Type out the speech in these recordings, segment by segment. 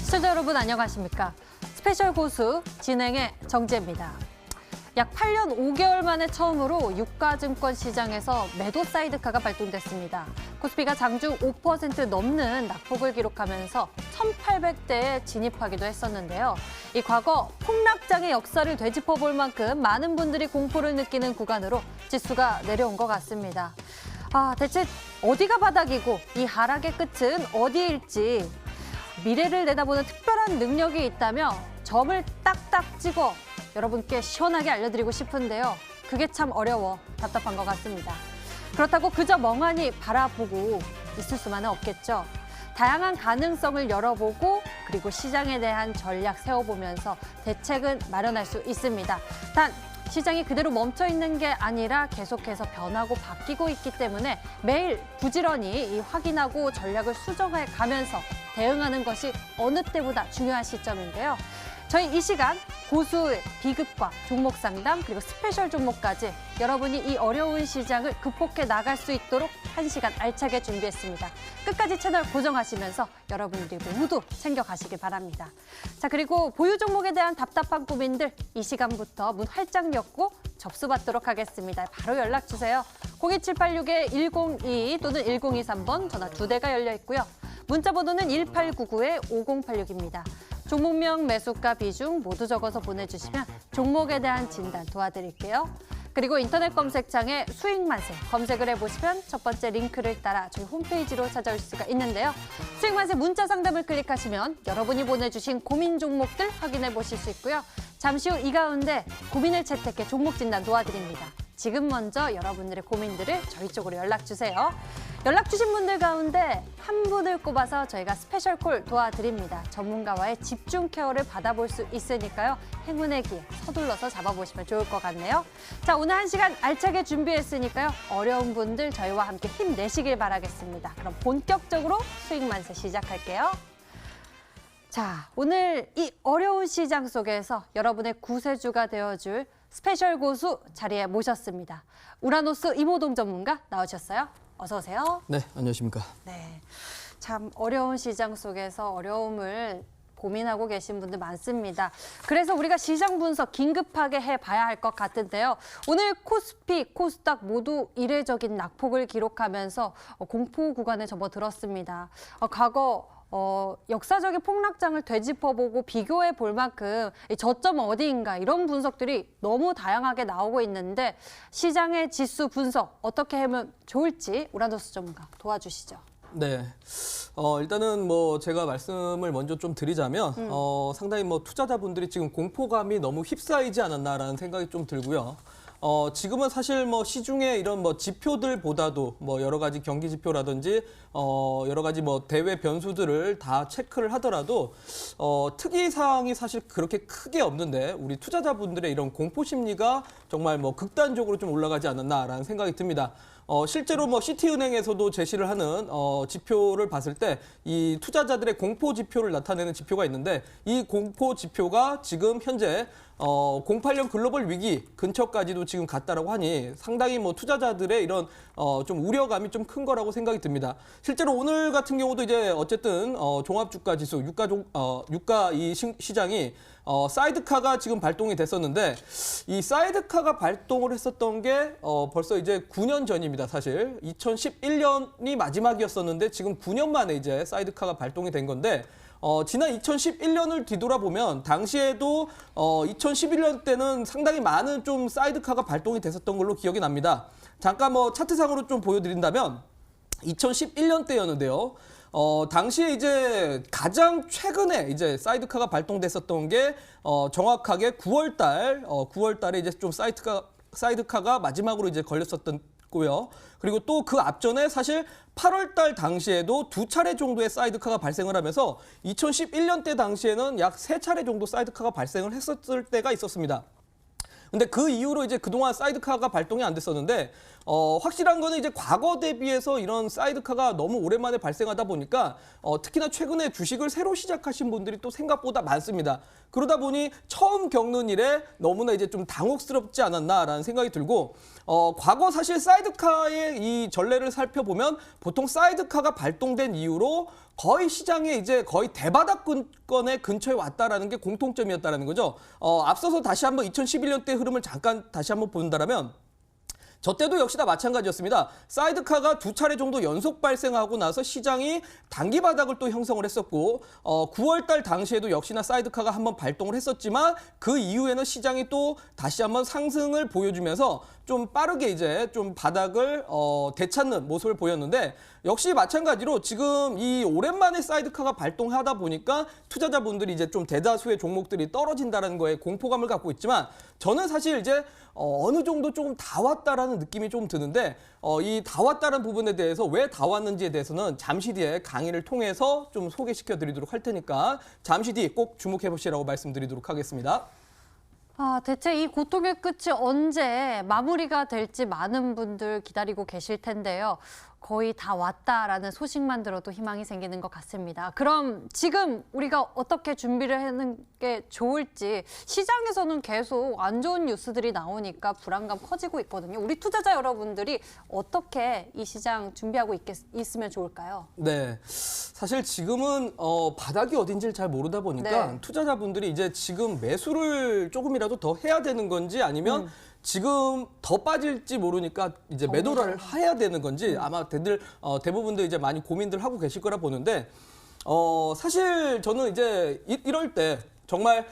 시청자 여러분 안녕하십니까? 스페셜 고수 진행의 정지혜입니다. 약 8년 5개월 만에 처음으로 유가증권 시장에서 매도 사이드카가 발동됐습니다. 코스피가 장중 5% 넘는 낙폭을 기록하면서 1,800대에 진입하기도 했었는데요. 이 과거 폭락장의 역사를 되짚어볼 만큼 많은 분들이 공포를 느끼는 구간으로 지수가 내려온 것 같습니다. 대체 어디가 바닥이고 이 하락의 끝은 어디일지 미래를 내다보는 특별한 능력이 있다며 점을 딱딱 찍어 여러분께 시원하게 알려드리고 싶은데요. 그게 참 어려워 답답한 것 같습니다. 그렇다고 그저 멍하니 바라보고 있을 수만은 없겠죠. 다양한 가능성을 열어보고 그리고 시장에 대한 전략 세워보면서 대책은 마련할 수 있습니다. 단 시장이 그대로 멈춰 있는 게 아니라 계속해서 변하고 바뀌고 있기 때문에 매일 부지런히 확인하고 전략을 수정해 가면서 대응하는 것이 어느 때보다 중요한 시점인데요. 저희 이 시간 고수의 비급과 종목 상담 그리고 스페셜 종목까지 여러분이 이 어려운 시장을 극복해 나갈 수 있도록 1시간 알차게 준비했습니다. 끝까지 채널 고정하시면서 여러분들이 모두 챙겨가시길 바랍니다. 자, 그리고 보유 종목에 대한 답답한 고민들 이 시간부터 문 활짝 열고 접수받도록 하겠습니다. 바로 연락 주세요. 02786-1022 또는 1023번 전화 2대가 열려 있고요. 문자 번호는 1899-5086입니다. 종목명, 매수가, 비중 모두 적어서 보내주시면 종목에 대한 진단 도와드릴게요. 그리고 인터넷 검색창에 수익만세 검색을 해보시면 첫 번째 링크를 따라 저희 홈페이지로 찾아올 수가 있는데요. 수익만세 문자 상담을 클릭하시면 여러분이 보내주신 고민 종목들 확인해 보실 수 있고요. 잠시 후 이 가운데 고민을 채택해 종목 진단 도와드립니다. 지금 먼저 여러분들의 고민들을 저희 쪽으로 연락 주세요. 연락 주신 분들 가운데 한 분을 꼽아서 저희가 스페셜 콜 도와드립니다. 전문가와의 집중 케어를 받아볼 수 있으니까요. 행운의 기회 서둘러서 잡아보시면 좋을 것 같네요. 자, 오늘 1시간 알차게 준비했으니까요. 어려운 분들 저희와 함께 힘내시길 바라겠습니다. 그럼 본격적으로 수익만세 시작할게요. 자, 오늘 이 어려운 시장 속에서 여러분의 구세주가 되어줄 스페셜 고수 자리에 모셨습니다. 우라노스 이모동 전문가 나오셨어요. 어서 오세요. 네, 안녕하십니까. 네, 참 어려운 시장 속에서 어려움을 고민하고 계신 분들 많습니다. 그래서 우리가 시장 분석 긴급하게 해봐야 할 것 같은데요. 오늘 코스피, 코스닥 모두 이례적인 낙폭을 기록하면서 공포 구간에 접어들었습니다. 과거 역사적인 폭락장을 되짚어보고 비교해 볼 만큼 저점 어디인가 이런 분석들이 너무 다양하게 나오고 있는데 시장의 지수 분석 어떻게 하면 좋을지 우라노스 전문가 도와주시죠. 네, 일단은 제가 말씀을 먼저 좀 드리자면 상당히 투자자분들이 지금 공포감이 너무 휩싸이지 않았나라는 생각이 좀 들고요. 지금은 사실 시중에 이런 지표들보다도 여러 가지 경기 지표라든지 여러 가지 대외 변수들을 다 체크를 하더라도 특이 사항이 사실 그렇게 크게 없는데 우리 투자자분들의 이런 공포 심리가 정말 극단적으로 좀 올라가지 않았나라는 생각이 듭니다. 실제로 시티은행에서도 제시를 하는 지표를 봤을 때 이 투자자들의 공포 지표를 나타내는 지표가 있는데 이 공포 지표가 지금 현재 08년 글로벌 위기 근처까지도 지금 갔다라고 하니 상당히 투자자들의 이런 좀 우려감이 좀 큰 거라고 생각이 듭니다. 실제로 오늘 같은 경우도 이제 어쨌든 종합주가 지수 유가 이 시장이 사이드카가 지금 발동이 됐었는데 이 사이드카가 발동을 했었던 게 벌써 이제 9년 전입니다. 사실 2011년이 마지막이었었는데 지금 9년 만에 이제 사이드카가 발동이 된 건데 지난 2011년을 뒤돌아보면 당시에도 2011년 때는 상당히 많은 좀 사이드카가 발동이 됐었던 걸로 기억이 납니다. 잠깐 차트상으로 좀 보여드린다면 2011년 때였는데요. 당시에 이제 가장 최근에 이제 사이드카가 발동됐었던 게 정확하게 9월 달에 이제 좀 사이드카가 마지막으로 이제 걸렸었던 고요. 그리고 또 그 앞전에 사실 8월 달 당시에도 2차례 정도의 사이드카가 발생을 하면서 2011년 때 당시에는 약 3차례 정도 사이드카가 발생을 했었을 때가 있었습니다. 근데 그 이후로 이제 그동안 사이드카가 발동이 안 됐었는데 확실한 거는 이제 과거 대비해서 이런 사이드카가 너무 오랜만에 발생하다 보니까 특히나 최근에 주식을 새로 시작하신 분들이 또 생각보다 많습니다. 그러다 보니 처음 겪는 일에 너무나 이제 좀 당혹스럽지 않았나라는 생각이 들고 과거 사실 사이드카의 이 전례를 살펴보면 보통 사이드카가 발동된 이후로 거의 시장에 이제 거의 대바닥권의 근처에 왔다라는 게 공통점이었다라는 거죠. 앞서서 다시 한번 2011년대 흐름을 잠깐 다시 한번 본다라면 저 때도 역시나 마찬가지였습니다. 사이드카가 2차례 정도 연속 발생하고 나서 시장이 단기 바닥을 또 형성을 했었고 9월 달 당시에도 역시나 사이드카가 한번 발동을 했었지만 그 이후에는 시장이 또 다시 한번 상승을 보여주면서 좀 빠르게 이제 좀 바닥을 되찾는 모습을 보였는데 역시 마찬가지로 지금 이 오랜만에 사이드카가 발동하다 보니까 투자자분들이 이제 좀 대다수의 종목들이 떨어진다는 거에 공포감을 갖고 있지만 저는 사실 이제 어느 정도 조금 다 왔다라는 느낌이 좀 드는데 이 다 왔다는 부분에 대해서 왜 다 왔는지에 대해서는 잠시 뒤에 강의를 통해서 좀 소개시켜 드리도록 할 테니까 잠시 뒤 꼭 주목해 보시라고 말씀드리도록 하겠습니다. 대체 이 고통의 끝이 언제 마무리가 될지 많은 분들 기다리고 계실 텐데요. 거의 다 왔다라는 소식만 들어도 희망이 생기는 것 같습니다. 그럼 지금 우리가 어떻게 준비를 하는 게 좋을지 시장에서는 계속 안 좋은 뉴스들이 나오니까 불안감 커지고 있거든요. 우리 투자자 여러분들이 어떻게 이 시장 준비하고 있으면 좋을까요? 네, 사실 지금은 바닥이 어딘지를 잘 모르다 보니까 네. 투자자분들이 이제 지금 매수를 조금이라도 더 해야 되는 건지 아니면 지금 더 빠질지 모르니까 이제 매도를 해야 되는 건지 아마 대부분들 이제 많이 고민들 하고 계실 거라 보는데 사실 저는 이제 이럴 때 정말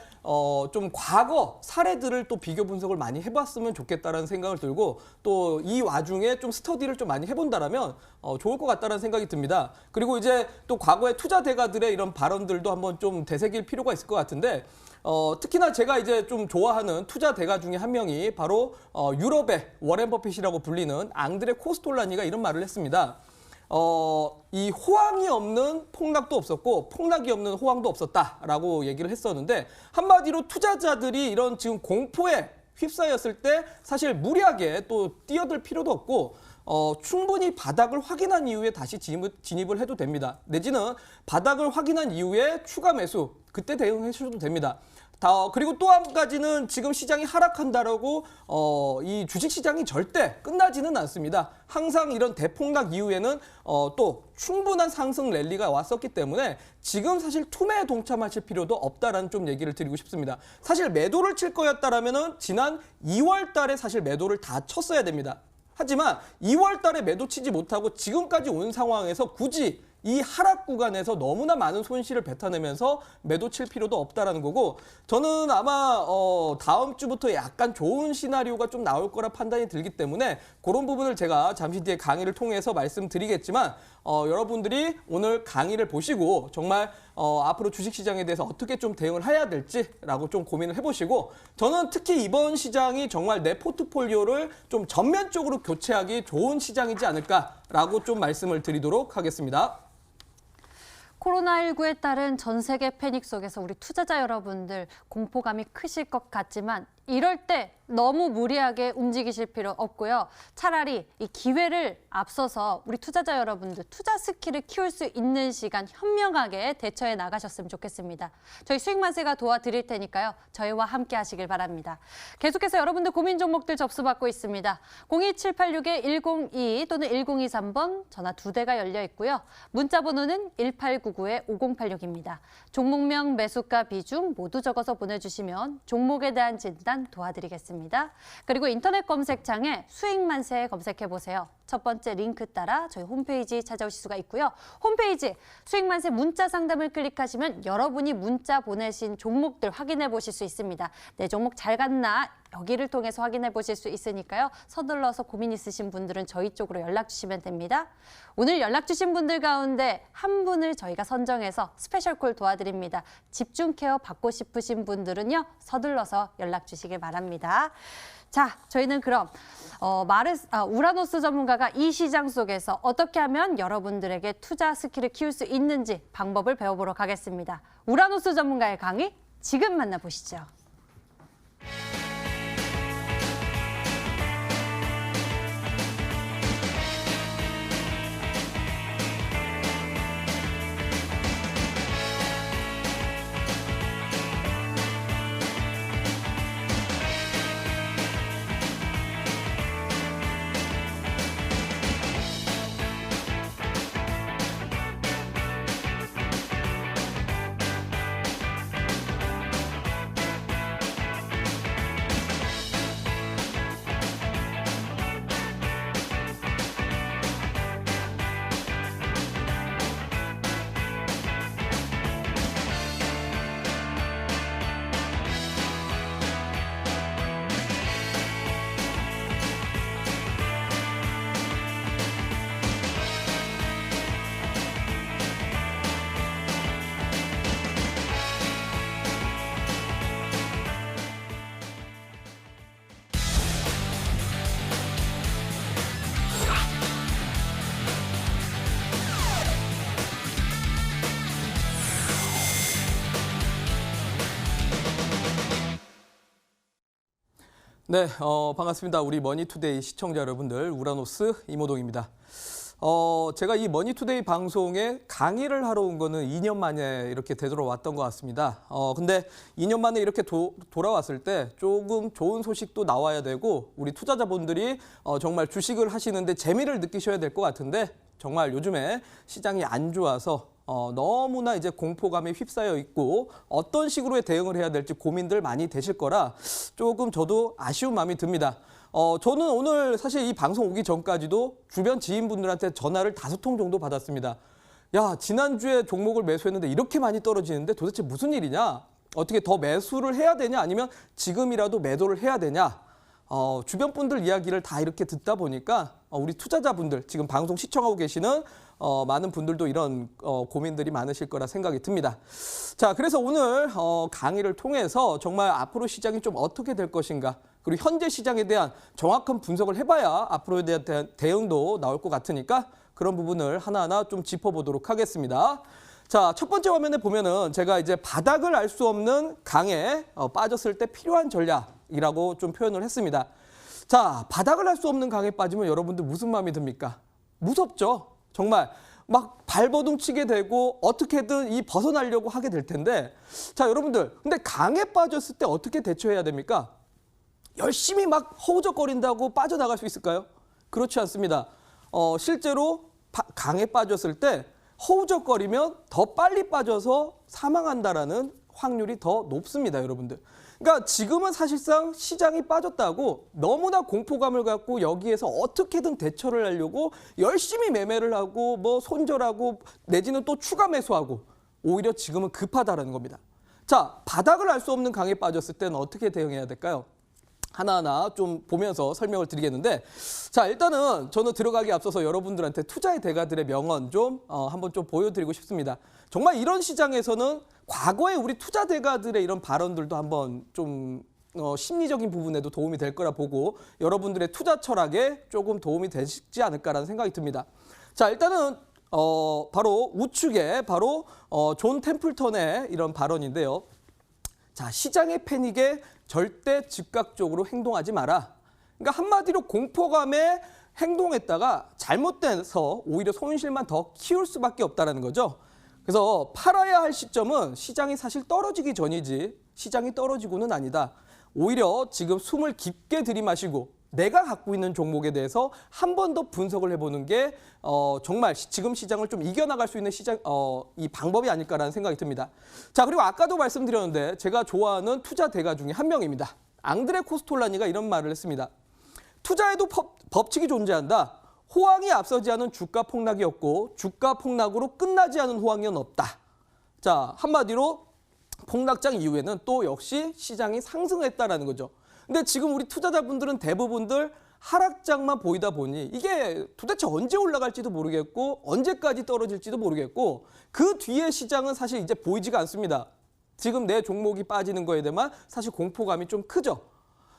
좀 과거 사례들을 또 비교 분석을 많이 해봤으면 좋겠다라는 생각을 들고 또 이 와중에 좀 스터디를 좀 많이 해본다라면 좋을 것 같다라는 생각이 듭니다. 그리고 이제 또 과거의 투자 대가들의 이런 발언들도 한번 좀 되새길 필요가 있을 것 같은데 특히나 제가 이제 좀 좋아하는 투자 대가 중에 한 명이 바로 유럽의 워렌 버핏이라고 불리는 앙드레 코스톨라니가 이런 말을 했습니다. 이 호황이 없는 폭락도 없었고 폭락이 없는 호황도 없었다라고 얘기를 했었는데 한마디로 투자자들이 이런 지금 공포에 휩싸였을 때 사실 무리하게 또 뛰어들 필요도 없고 충분히 바닥을 확인한 이후에 다시 진입을 해도 됩니다. 내지는 바닥을 확인한 이후에 추가 매수 그때 대응해 주셔도 됩니다. 그리고 또 한 가지는 지금 시장이 하락한다라고 이 주식 시장이 절대 끝나지는 않습니다. 항상 이런 대폭락 이후에는 또 충분한 상승 랠리가 왔었기 때문에 지금 사실 투매에 동참하실 필요도 없다라는 좀 얘기를 드리고 싶습니다. 사실 매도를 칠 거였다라면은 지난 2월 달에 사실 매도를 다 쳤어야 됩니다. 하지만 2월 달에 매도 치지 못하고 지금까지 온 상황에서 굳이 이 하락 구간에서 너무나 많은 손실을 뱉어내면서 매도 칠 필요도 없다라는 거고 저는 아마 다음 주부터 약간 좋은 시나리오가 좀 나올 거라 판단이 들기 때문에 그런 부분을 제가 잠시 뒤에 강의를 통해서 말씀드리겠지만 여러분들이 오늘 강의를 보시고 정말 앞으로 주식시장에 대해서 어떻게 좀 대응을 해야 될지라고 좀 고민을 해보시고 저는 특히 이번 시장이 정말 내 포트폴리오를 좀 전면적으로 교체하기 좋은 시장이지 않을까라고 좀 말씀을 드리도록 하겠습니다. 코로나19에 따른 전 세계 패닉 속에서 우리 투자자 여러분들 공포감이 크실 것 같지만 이럴 때 너무 무리하게 움직이실 필요 없고요. 차라리 이 기회를 앞서서 우리 투자자 여러분들 투자 스킬을 키울 수 있는 시간 현명하게 대처해 나가셨으면 좋겠습니다. 저희 수익만세가 도와드릴 테니까요. 저희와 함께 하시길 바랍니다. 계속해서 여러분들 고민 종목들 접수받고 있습니다. 02786-102 또는 1023번 전화 2대가 열려 있고요. 문자 번호는 1899-5086입니다. 종목명, 매수가, 비중 모두 적어서 보내주시면 종목에 대한 진단 도와드리겠습니다. 그리고 인터넷 검색창에 수익만세 검색해보세요. 첫 번째 링크 따라 저희 홈페이지 찾아오실 수가 있고요. 홈페이지 수익만세 문자 상담을 클릭하시면 여러분이 문자 보내신 종목들 확인해 보실 수 있습니다. 내 종목 잘 갔나? 여기를 통해서 확인해 보실 수 있으니까요. 서둘러서 고민 있으신 분들은 저희 쪽으로 연락 주시면 됩니다. 오늘 연락 주신 분들 가운데 한 분을 저희가 선정해서 스페셜 콜 도와드립니다. 집중 케어 받고 싶으신 분들은요. 서둘러서 연락 주시길 바랍니다. 자, 저희는 그럼 우라노스 전문가가 이 시장 속에서 어떻게 하면 여러분들에게 투자 스킬을 키울 수 있는지 방법을 배워보러 가겠습니다. 우라노스 전문가의 강의 지금 만나보시죠. 네, 반갑습니다. 우리 머니투데이 시청자 여러분들, 우라노스 이모동입니다. 제가 이 머니투데이 방송에 강의를 하러 온 거는 2년 만에 이렇게 되돌아왔던 것 같습니다. 근데 2년 만에 이렇게 돌아왔을 때 조금 좋은 소식도 나와야 되고 우리 투자자분들이 정말 주식을 하시는데 재미를 느끼셔야 될 것 같은데 정말 요즘에 시장이 안 좋아서 너무나 이제 공포감에 휩싸여 있고 어떤 식으로의 대응을 해야 될지 고민들 많이 되실 거라 조금 저도 아쉬운 마음이 듭니다. 저는 오늘 사실 이 방송 오기 전까지도 주변 지인분들한테 전화를 5통 정도 받았습니다. 야, 지난주에 종목을 매수했는데 이렇게 많이 떨어지는데 도대체 무슨 일이냐? 어떻게 더 매수를 해야 되냐? 아니면 지금이라도 매도를 해야 되냐? 주변 분들 이야기를 다 이렇게 듣다 보니까 우리 투자자분들, 지금 방송 시청하고 계시는 많은 분들도 이런 고민들이 많으실 거라 생각이 듭니다. 자, 그래서 오늘 강의를 통해서 정말 앞으로 시장이 좀 어떻게 될 것인가, 그리고 현재 시장에 대한 정확한 분석을 해봐야 앞으로에 대한 대응도 나올 것 같으니까 그런 부분을 하나하나 좀 짚어보도록 하겠습니다. 자, 첫 번째 화면에 보면은 제가 이제 바닥을 알 수 없는 강에 빠졌을 때 필요한 전략이라고 좀 표현을 했습니다. 자, 바닥을 알 수 없는 강에 빠지면 여러분들 무슨 마음이 듭니까? 무섭죠? 정말 막 발버둥 치게 되고 어떻게든 이 벗어나려고 하게 될 텐데, 자, 여러분들, 근데 강에 빠졌을 때 어떻게 대처해야 됩니까? 열심히 막 허우적거린다고 빠져나갈 수 있을까요? 그렇지 않습니다. 실제로 강에 빠졌을 때 허우적거리면 더 빨리 빠져서 사망한다라는 확률이 더 높습니다, 여러분들. 그러니까 지금은 사실상 시장이 빠졌다고 너무나 공포감을 갖고 여기에서 어떻게든 대처를 하려고 열심히 매매를 하고 뭐 손절하고 내지는 또 추가 매수하고, 오히려 지금은 급하다라는 겁니다. 자, 바닥을 알 수 없는 강에 빠졌을 때는 어떻게 대응해야 될까요? 하나하나 좀 보면서 설명을 드리겠는데, 자, 일단은 저는 들어가기 앞서서 여러분들한테 투자의 대가들의 명언 좀 한번 좀 보여드리고 싶습니다. 정말 이런 시장에서는 과거에 우리 투자 대가들의 이런 발언들도 한번 좀 심리적인 부분에도 도움이 될 거라 보고 여러분들의 투자 철학에 조금 도움이 되지 않을까라는 생각이 듭니다. 자, 일단은 바로 우측에 바로 존 템플턴의 이런 발언인데요. 자, 시장의 패닉에 절대 즉각적으로 행동하지 마라. 그러니까 한마디로 공포감에 행동했다가 잘못돼서 오히려 손실만 더 키울 수밖에 없다는 거죠. 그래서 팔아야 할 시점은 시장이 사실 떨어지기 전이지 시장이 떨어지고는 아니다. 오히려 지금 숨을 깊게 들이마시고 내가 갖고 있는 종목에 대해서 한 번 더 분석을 해보는 게 정말 지금 시장을 좀 이겨나갈 수 있는 이 방법이 아닐까라는 생각이 듭니다. 자, 그리고 아까도 말씀드렸는데 제가 좋아하는 투자 대가 중에 한 명입니다. 앙드레 코스톨라니가 이런 말을 했습니다. 투자에도 법칙이 존재한다. 호황이 앞서지 않은 주가 폭락이 없고 주가 폭락으로 끝나지 않은 호황은 없다. 자, 한마디로 폭락장 이후에는 또 역시 시장이 상승했다라는 거죠. 근데 지금 우리 투자자분들은 대부분들 하락장만 보이다 보니 이게 도대체 언제 올라갈지도 모르겠고 언제까지 떨어질지도 모르겠고 그 뒤에 시장은 사실 이제 보이지가 않습니다. 지금 내 종목이 빠지는 거에 대한 사실 공포감이 좀 크죠.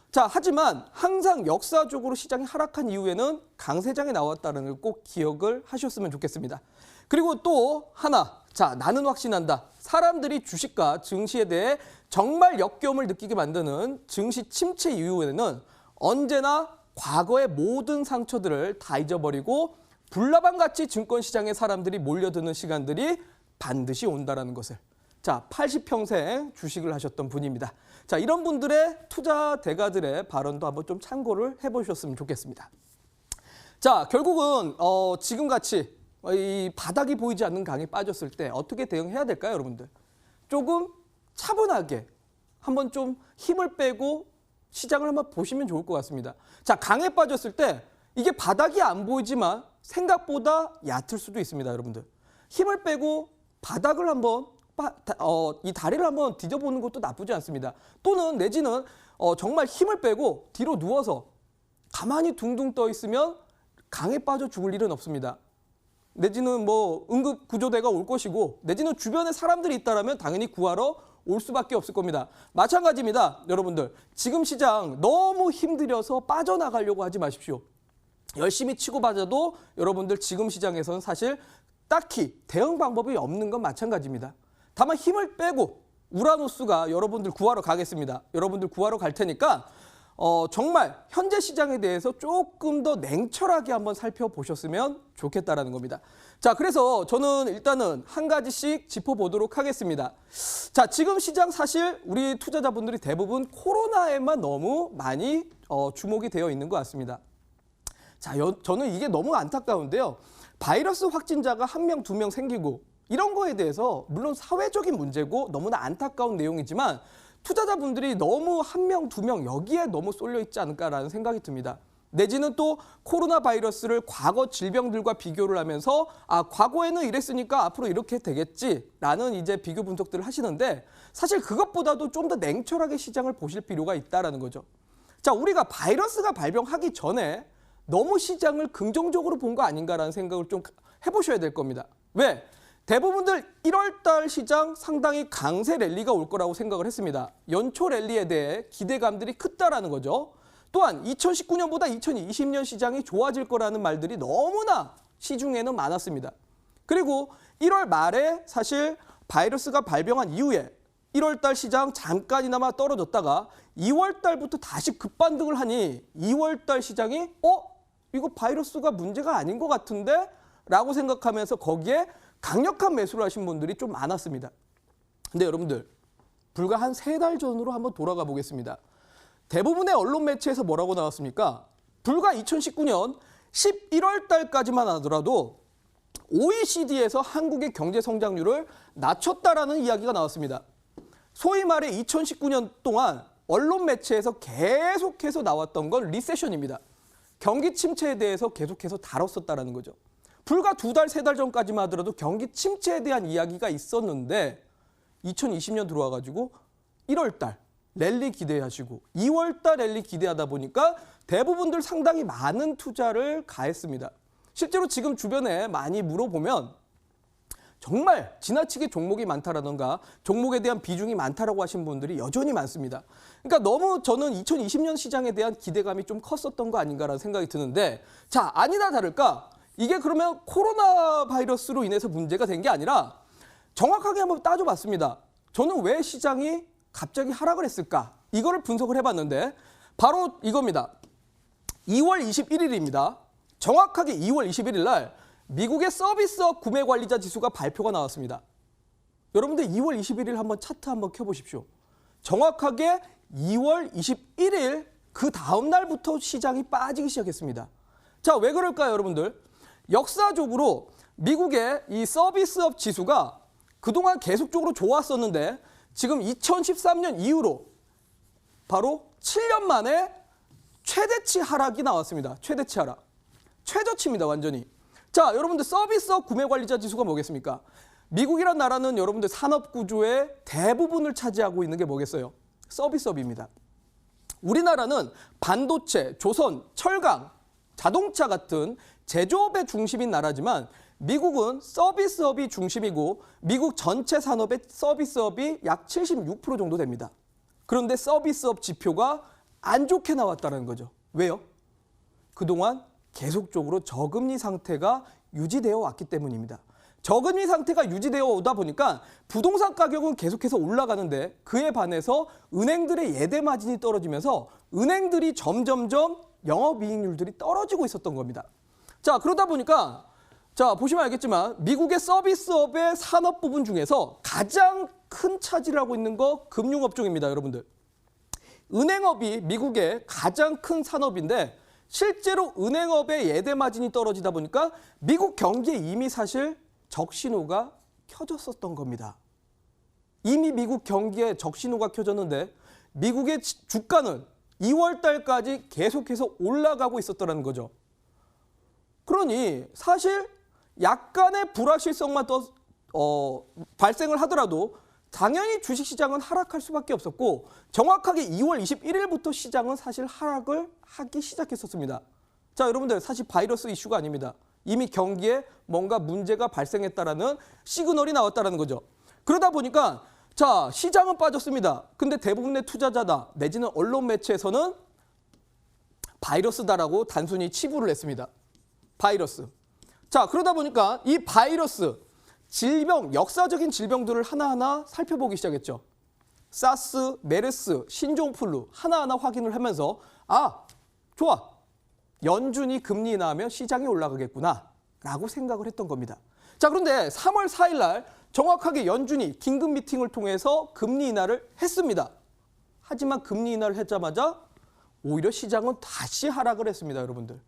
자, 하지만 항상 역사적으로 시장이 하락한 이후에는 강세장이 나왔다는 걸 꼭 기억을 하셨으면 좋겠습니다. 그리고 또 하나, 자, 나는 확신한다. 사람들이 주식과 증시에 대해 정말 역겨움을 느끼게 만드는 증시 침체 이후에는 언제나 과거의 모든 상처들을 다 잊어버리고 불나방같이 증권시장에 사람들이 몰려드는 시간들이 반드시 온다라는 것을. 자, 80평생 주식을 하셨던 분입니다. 자, 이런 분들의 투자 대가들의 발언도 한번 좀 참고를 해보셨으면 좋겠습니다. 자, 결국은 지금같이 이 바닥이 보이지 않는 강에 빠졌을 때 어떻게 대응해야 될까요, 여러분들? 조금 차분하게 한번 좀 힘을 빼고 시장을 한번 보시면 좋을 것 같습니다. 자, 강에 빠졌을 때 이게 바닥이 안 보이지만 생각보다 얕을 수도 있습니다, 여러분들. 힘을 빼고 바닥을 한번 이 다리를 한번 뒤져보는 것도 나쁘지 않습니다. 또는 내지는 정말 힘을 빼고 뒤로 누워서 가만히 둥둥 떠 있으면 강에 빠져 죽을 일은 없습니다. 내지는 뭐 응급구조대가 올 것이고 내지는 주변에 사람들이 있다면 당연히 구하러 올 수밖에 없을 겁니다. 마찬가지입니다. 여러분들, 지금 시장 너무 힘들어서 빠져나가려고 하지 마십시오. 열심히 치고 빠져도 여러분들 지금 시장에서는 사실 딱히 대응 방법이 없는 건 마찬가지입니다. 다만 힘을 빼고 우라노스가 여러분들 구하러 가겠습니다. 여러분들 구하러 갈 테니까 정말 현재 시장에 대해서 조금 더 냉철하게 한번 살펴보셨으면 좋겠다라는 겁니다. 자, 그래서 저는 일단은 한 가지씩 짚어보도록 하겠습니다. 자, 지금 시장 사실 우리 투자자분들이 대부분 코로나에만 너무 많이 주목이 되어 있는 것 같습니다. 자, 저는 이게 너무 안타까운데요. 바이러스 확진자가 1명, 2명 생기고 이런 거에 대해서 물론 사회적인 문제고 너무나 안타까운 내용이지만 투자자분들이 너무 1명, 2명 여기에 너무 쏠려 있지 않을까라는 생각이 듭니다. 내지는 또 코로나 바이러스를 과거 질병들과 비교를 하면서 과거에는 이랬으니까 앞으로 이렇게 되겠지라는 이제 비교 분석들을 하시는데 사실 그것보다도 좀 더 냉철하게 시장을 보실 필요가 있다라는 거죠. 자, 우리가 바이러스가 발병하기 전에 너무 시장을 긍정적으로 본 거 아닌가라는 생각을 좀 해보셔야 될 겁니다. 왜? 대부분들 1월 달 시장 상당히 강세 랠리가 올 거라고 생각을 했습니다. 연초 랠리에 대해 기대감들이 크다라는 거죠. 또한 2019년보다 2020년 시장이 좋아질 거라는 말들이 너무나 시중에는 많았습니다. 그리고 1월 말에 사실 바이러스가 발병한 이후에 1월 달 시장 잠깐이나마 떨어졌다가 2월 달부터 다시 급반등을 하니 2월 달 시장이 이거 바이러스가 문제가 아닌 것 같은데? 라고 생각하면서 거기에 강력한 매수를 하신 분들이 좀 많았습니다. 근데 여러분들 불과 한 3달 전으로 한번 돌아가 보겠습니다. 대부분의 언론 매체에서 뭐라고 나왔습니까? 불과 2019년 11월 달까지만 하더라도 OECD에서 한국의 경제 성장률을 낮췄다라는 이야기가 나왔습니다. 소위 말해 2019년 동안 언론 매체에서 계속해서 나왔던 건 리세션입니다. 경기 침체에 대해서 계속해서 다뤘었다라는 거죠. 불과 2달, 3달 전까지만 하더라도 경기 침체에 대한 이야기가 있었는데 2020년 들어와가지고 1월 달 랠리 기대하시고 2월 달 랠리 기대하다 보니까 대부분들 상당히 많은 투자를 가했습니다. 실제로 지금 주변에 많이 물어보면 정말 지나치게 종목이 많다라던가 종목에 대한 비중이 많다라고 하신 분들이 여전히 많습니다. 그러니까 너무 저는 2020년 시장에 대한 기대감이 좀 컸었던 거 아닌가라는 생각이 드는데 자, 아니나 다를까 이게 그러면 코로나 바이러스로 인해서 문제가 된 게 아니라 정확하게 한번 따져봤습니다. 저는 왜 시장이 갑자기 하락을 했을까? 이거를 분석을 해봤는데 바로 이겁니다. 2월 21일입니다. 정확하게 2월 21일 날 미국의 서비스업 구매 관리자 지수가 발표가 나왔습니다. 여러분들 2월 21일 한번 차트 한번 켜보십시오. 정확하게 2월 21일 그 다음 날부터 시장이 빠지기 시작했습니다. 자, 왜 그럴까요, 여러분들? 역사적으로 미국의 이 서비스업 지수가 그동안 계속적으로 좋았었는데 지금 2013년 이후로 바로 7년 만에 최대치 하락이 나왔습니다. 최대치 하락. 최저치입니다, 완전히. 자, 여러분들 서비스업 구매관리자 지수가 뭐겠습니까? 미국이란 나라는 여러분들 산업 구조의 대부분을 차지하고 있는 게 뭐겠어요? 서비스업입니다. 우리나라는 반도체, 조선, 철강, 자동차 같은 제조업의 중심인 나라지만 미국은 서비스업이 중심이고 미국 전체 산업의 서비스업이 약 76% 정도 됩니다. 그런데 서비스업 지표가 안 좋게 나왔다는 거죠. 왜요? 그동안 계속적으로 저금리 상태가 유지되어 왔기 때문입니다. 저금리 상태가 유지되어 오다 보니까 부동산 가격은 계속해서 올라가는데 그에 반해서 은행들의 예대 마진이 떨어지면서 은행들이 점점점 영업이익률들이 떨어지고 있었던 겁니다. 자, 그러다 보니까 자, 보시면 알겠지만 미국의 서비스업의 산업 부분 중에서 가장 큰 차지를 하고 있는 거 금융업종입니다, 여러분들. 은행업이 미국의 가장 큰 산업인데 실제로 은행업의 예대 마진이 떨어지다 보니까 미국 경기에 이미 사실 적신호가 켜졌었던 겁니다. 이미 미국 경기에 적신호가 켜졌는데 미국의 주가는 2월 달까지 계속해서 올라가고 있었다는 거죠. 그러니 사실 약간의 불확실성만 발생을 하더라도 당연히 주식시장은 하락할 수밖에 없었고 정확하게 2월 21일부터 시장은 사실 하락을 하기 시작했었습니다. 자, 여러분들 사실 바이러스 이슈가 아닙니다. 이미 경기에 뭔가 문제가 발생했다라는 시그널이 나왔다는 거죠. 그러다 보니까 자, 시장은 빠졌습니다. 근데 대부분의 투자자다 내지는 언론 매체에서는 바이러스다라고 단순히 치부를 했습니다. 바이러스. 자, 그러다 보니까 이 바이러스, 질병, 역사적인 질병들을 하나하나 살펴보기 시작했죠. 사스, 메르스, 신종플루 하나하나 확인을 하면서 좋아. 연준이 금리 인하하면 시장이 올라가겠구나 라고 생각을 했던 겁니다. 자, 그런데 3월 4일 날 정확하게 연준이 긴급 미팅을 통해서 금리 인하를 했습니다. 하지만 금리 인하를 했자마자 오히려 시장은 다시 하락을 했습니다, 여러분들.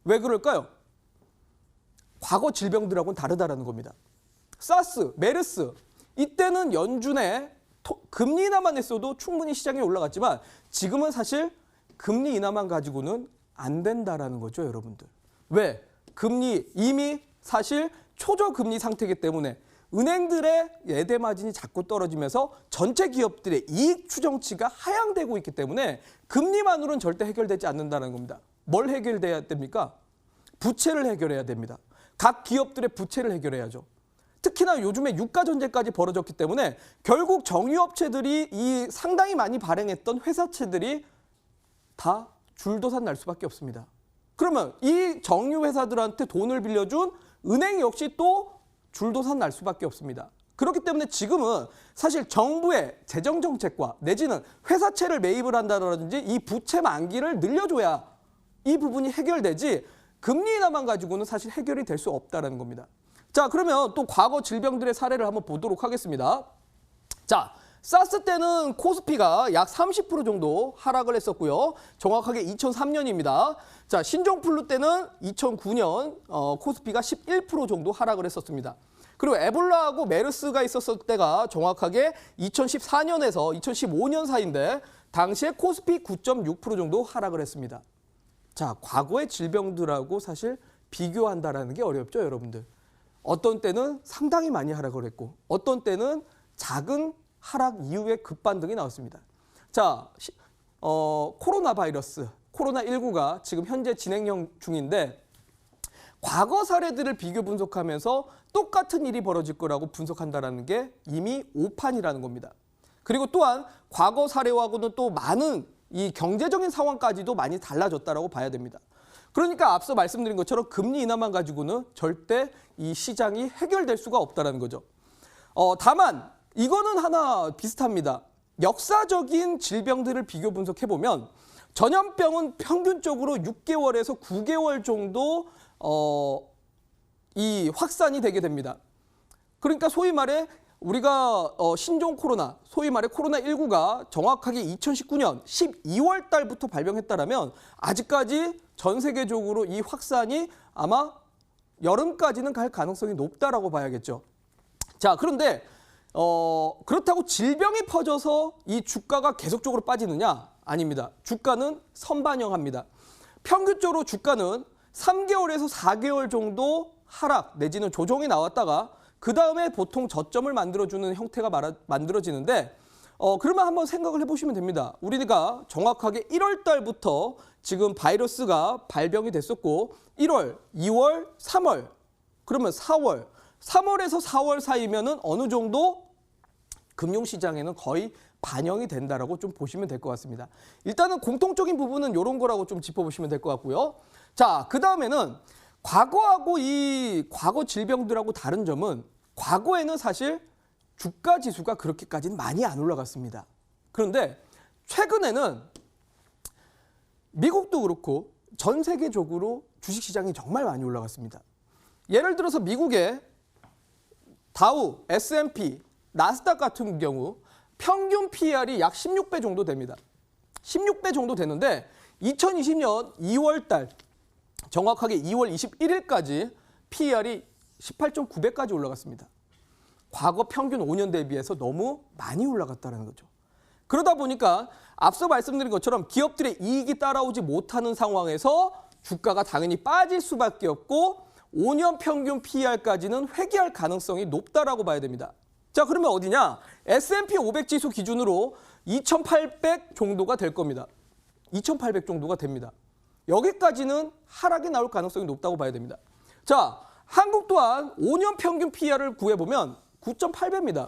왜 그럴까요? 과거 질병들하고는 다르다라는 겁니다. 사스, 메르스, 이때는 연준의 금리 인하만 했어도 충분히 시장이 올라갔지만 지금은 사실 금리 인하만 가지고는 안 된다라는 거죠, 여러분들. 왜? 금리 이미 사실 초저금리 상태이기 때문에 은행들의 예대 마진이 자꾸 떨어지면서 전체 기업들의 이익 추정치가 하향되고 있기 때문에 금리만으로는 절대 해결되지 않는다는 겁니다. 뭘 해결돼야 됩니까? 부채를 해결해야 됩니다. 각 기업들의 부채를 해결해야죠. 특히나 요즘에 유가 전쟁까지 벌어졌기 때문에 결국 정유업체들이 이 상당히 많이 발행했던 회사채들이 다 줄도산 날 수밖에 없습니다. 그러면 이 정유 회사들한테 돈을 빌려준 은행 역시 또 줄도산 날 수밖에 없습니다. 그렇기 때문에 지금은 사실 정부의 재정 정책과 내지는 회사채를 매입을 한다든지 이 부채 만기를 늘려줘야 이 부분이 해결되지 금리 인하만 가지고는 사실 해결이 될 수 없다는 겁니다. 자, 그러면 또 과거 질병들의 사례를 한번 보도록 하겠습니다. 자, 사스 때는 코스피가 약 30% 정도 하락을 했었고요. 정확하게 2003년입니다. 자, 신종플루 때는 2009년 코스피가 11% 정도 하락을 했었습니다. 그리고 에볼라하고 메르스가 있었을 때가 정확하게 2014년에서 2015년 사이인데 당시에 코스피 9.6% 정도 하락을 했습니다. 자, 과거의 질병들하고 사실 비교한다라는 게 어렵죠, 여러분들. 어떤 때는 상당히 많이 하락을 했고 어떤 때는 작은 하락 이후에 급반등이 나왔습니다. 자, 코로나 바이러스, 코로나19가 지금 현재 진행 중인데 과거 사례들을 비교 분석하면서 똑같은 일이 벌어질 거라고 분석한다는 게 이미 오판이라는 겁니다. 그리고 또한 과거 사례하고는 또 많은 이 경제적인 상황까지도 많이 달라졌다라고 봐야 됩니다. 그러니까 앞서 말씀드린 것처럼 금리 인하만 가지고는 절대 이 시장이 해결될 수가 없다는 거죠. 다만 이거는 하나 비슷합니다. 역사적인 질병들을 비교 분석해보면 전염병은 평균적으로 6개월에서 9개월 정도 이 확산이 되게 됩니다. 그러니까 소위 말해 우리가 신종 코로나, 소위 말해 코로나19가 정확하게 2019년 12월 달부터 발병했다라면 아직까지 전 세계적으로 이 확산이 아마 여름까지는 갈 가능성이 높다라고 봐야겠죠. 자, 그런데 그렇다고 질병이 퍼져서 이 주가가 계속적으로 빠지느냐? 아닙니다. 주가는 선반영합니다. 평균적으로 주가는 3개월에서 4개월 정도 하락 내지는 조정이 나왔다가 그 다음에 보통 저점을 만들어주는 형태가 만들어지는데 그러면 한번 생각을 해보시면 됩니다. 우리가 정확하게 1월 달부터 지금 바이러스가 발병이 됐었고 1월, 2월, 3월 그러면 4월, 3월에서 4월 사이면은 어느 정도 금융시장에는 거의 반영이 된다라고 좀 보시면 될 것 같습니다. 일단은 공통적인 부분은 이런 거라고 좀 짚어보시면 될 것 같고요. 자, 그 다음에는 과거하고 이 과거 질병들하고 다른 점은 과거에는 사실 주가 지수가 그렇게까지는 많이 안 올라갔습니다. 그런데 최근에는 미국도 그렇고 전 세계적으로 주식시장이 정말 많이 올라갔습니다. 예를 들어서 미국의 다우, S&P, 나스닥 같은 경우 평균 PER이 약 16배 정도 됩니다. 16배 정도 되는데 2020년 2월 달 정확하게 2월 21일까지 PER이 18.9배까지 올라갔습니다. 과거 평균 5년 대비해서 너무 많이 올라갔다는 거죠. 그러다 보니까 앞서 말씀드린 것처럼 기업들의 이익이 따라오지 못하는 상황에서 주가가 당연히 빠질 수밖에 없고 5년 평균 PER까지는 회귀할 가능성이 높다라고 봐야 됩니다. 자, 그러면 어디냐? S&P 500 지수 기준으로 2,800 정도가 될 겁니다. 2,800 정도가 됩니다. 여기까지는 하락이 나올 가능성이 높다고 봐야 됩니다. 자, 한국 또한 5년 평균 PER을 구해보면 9.8배입니다.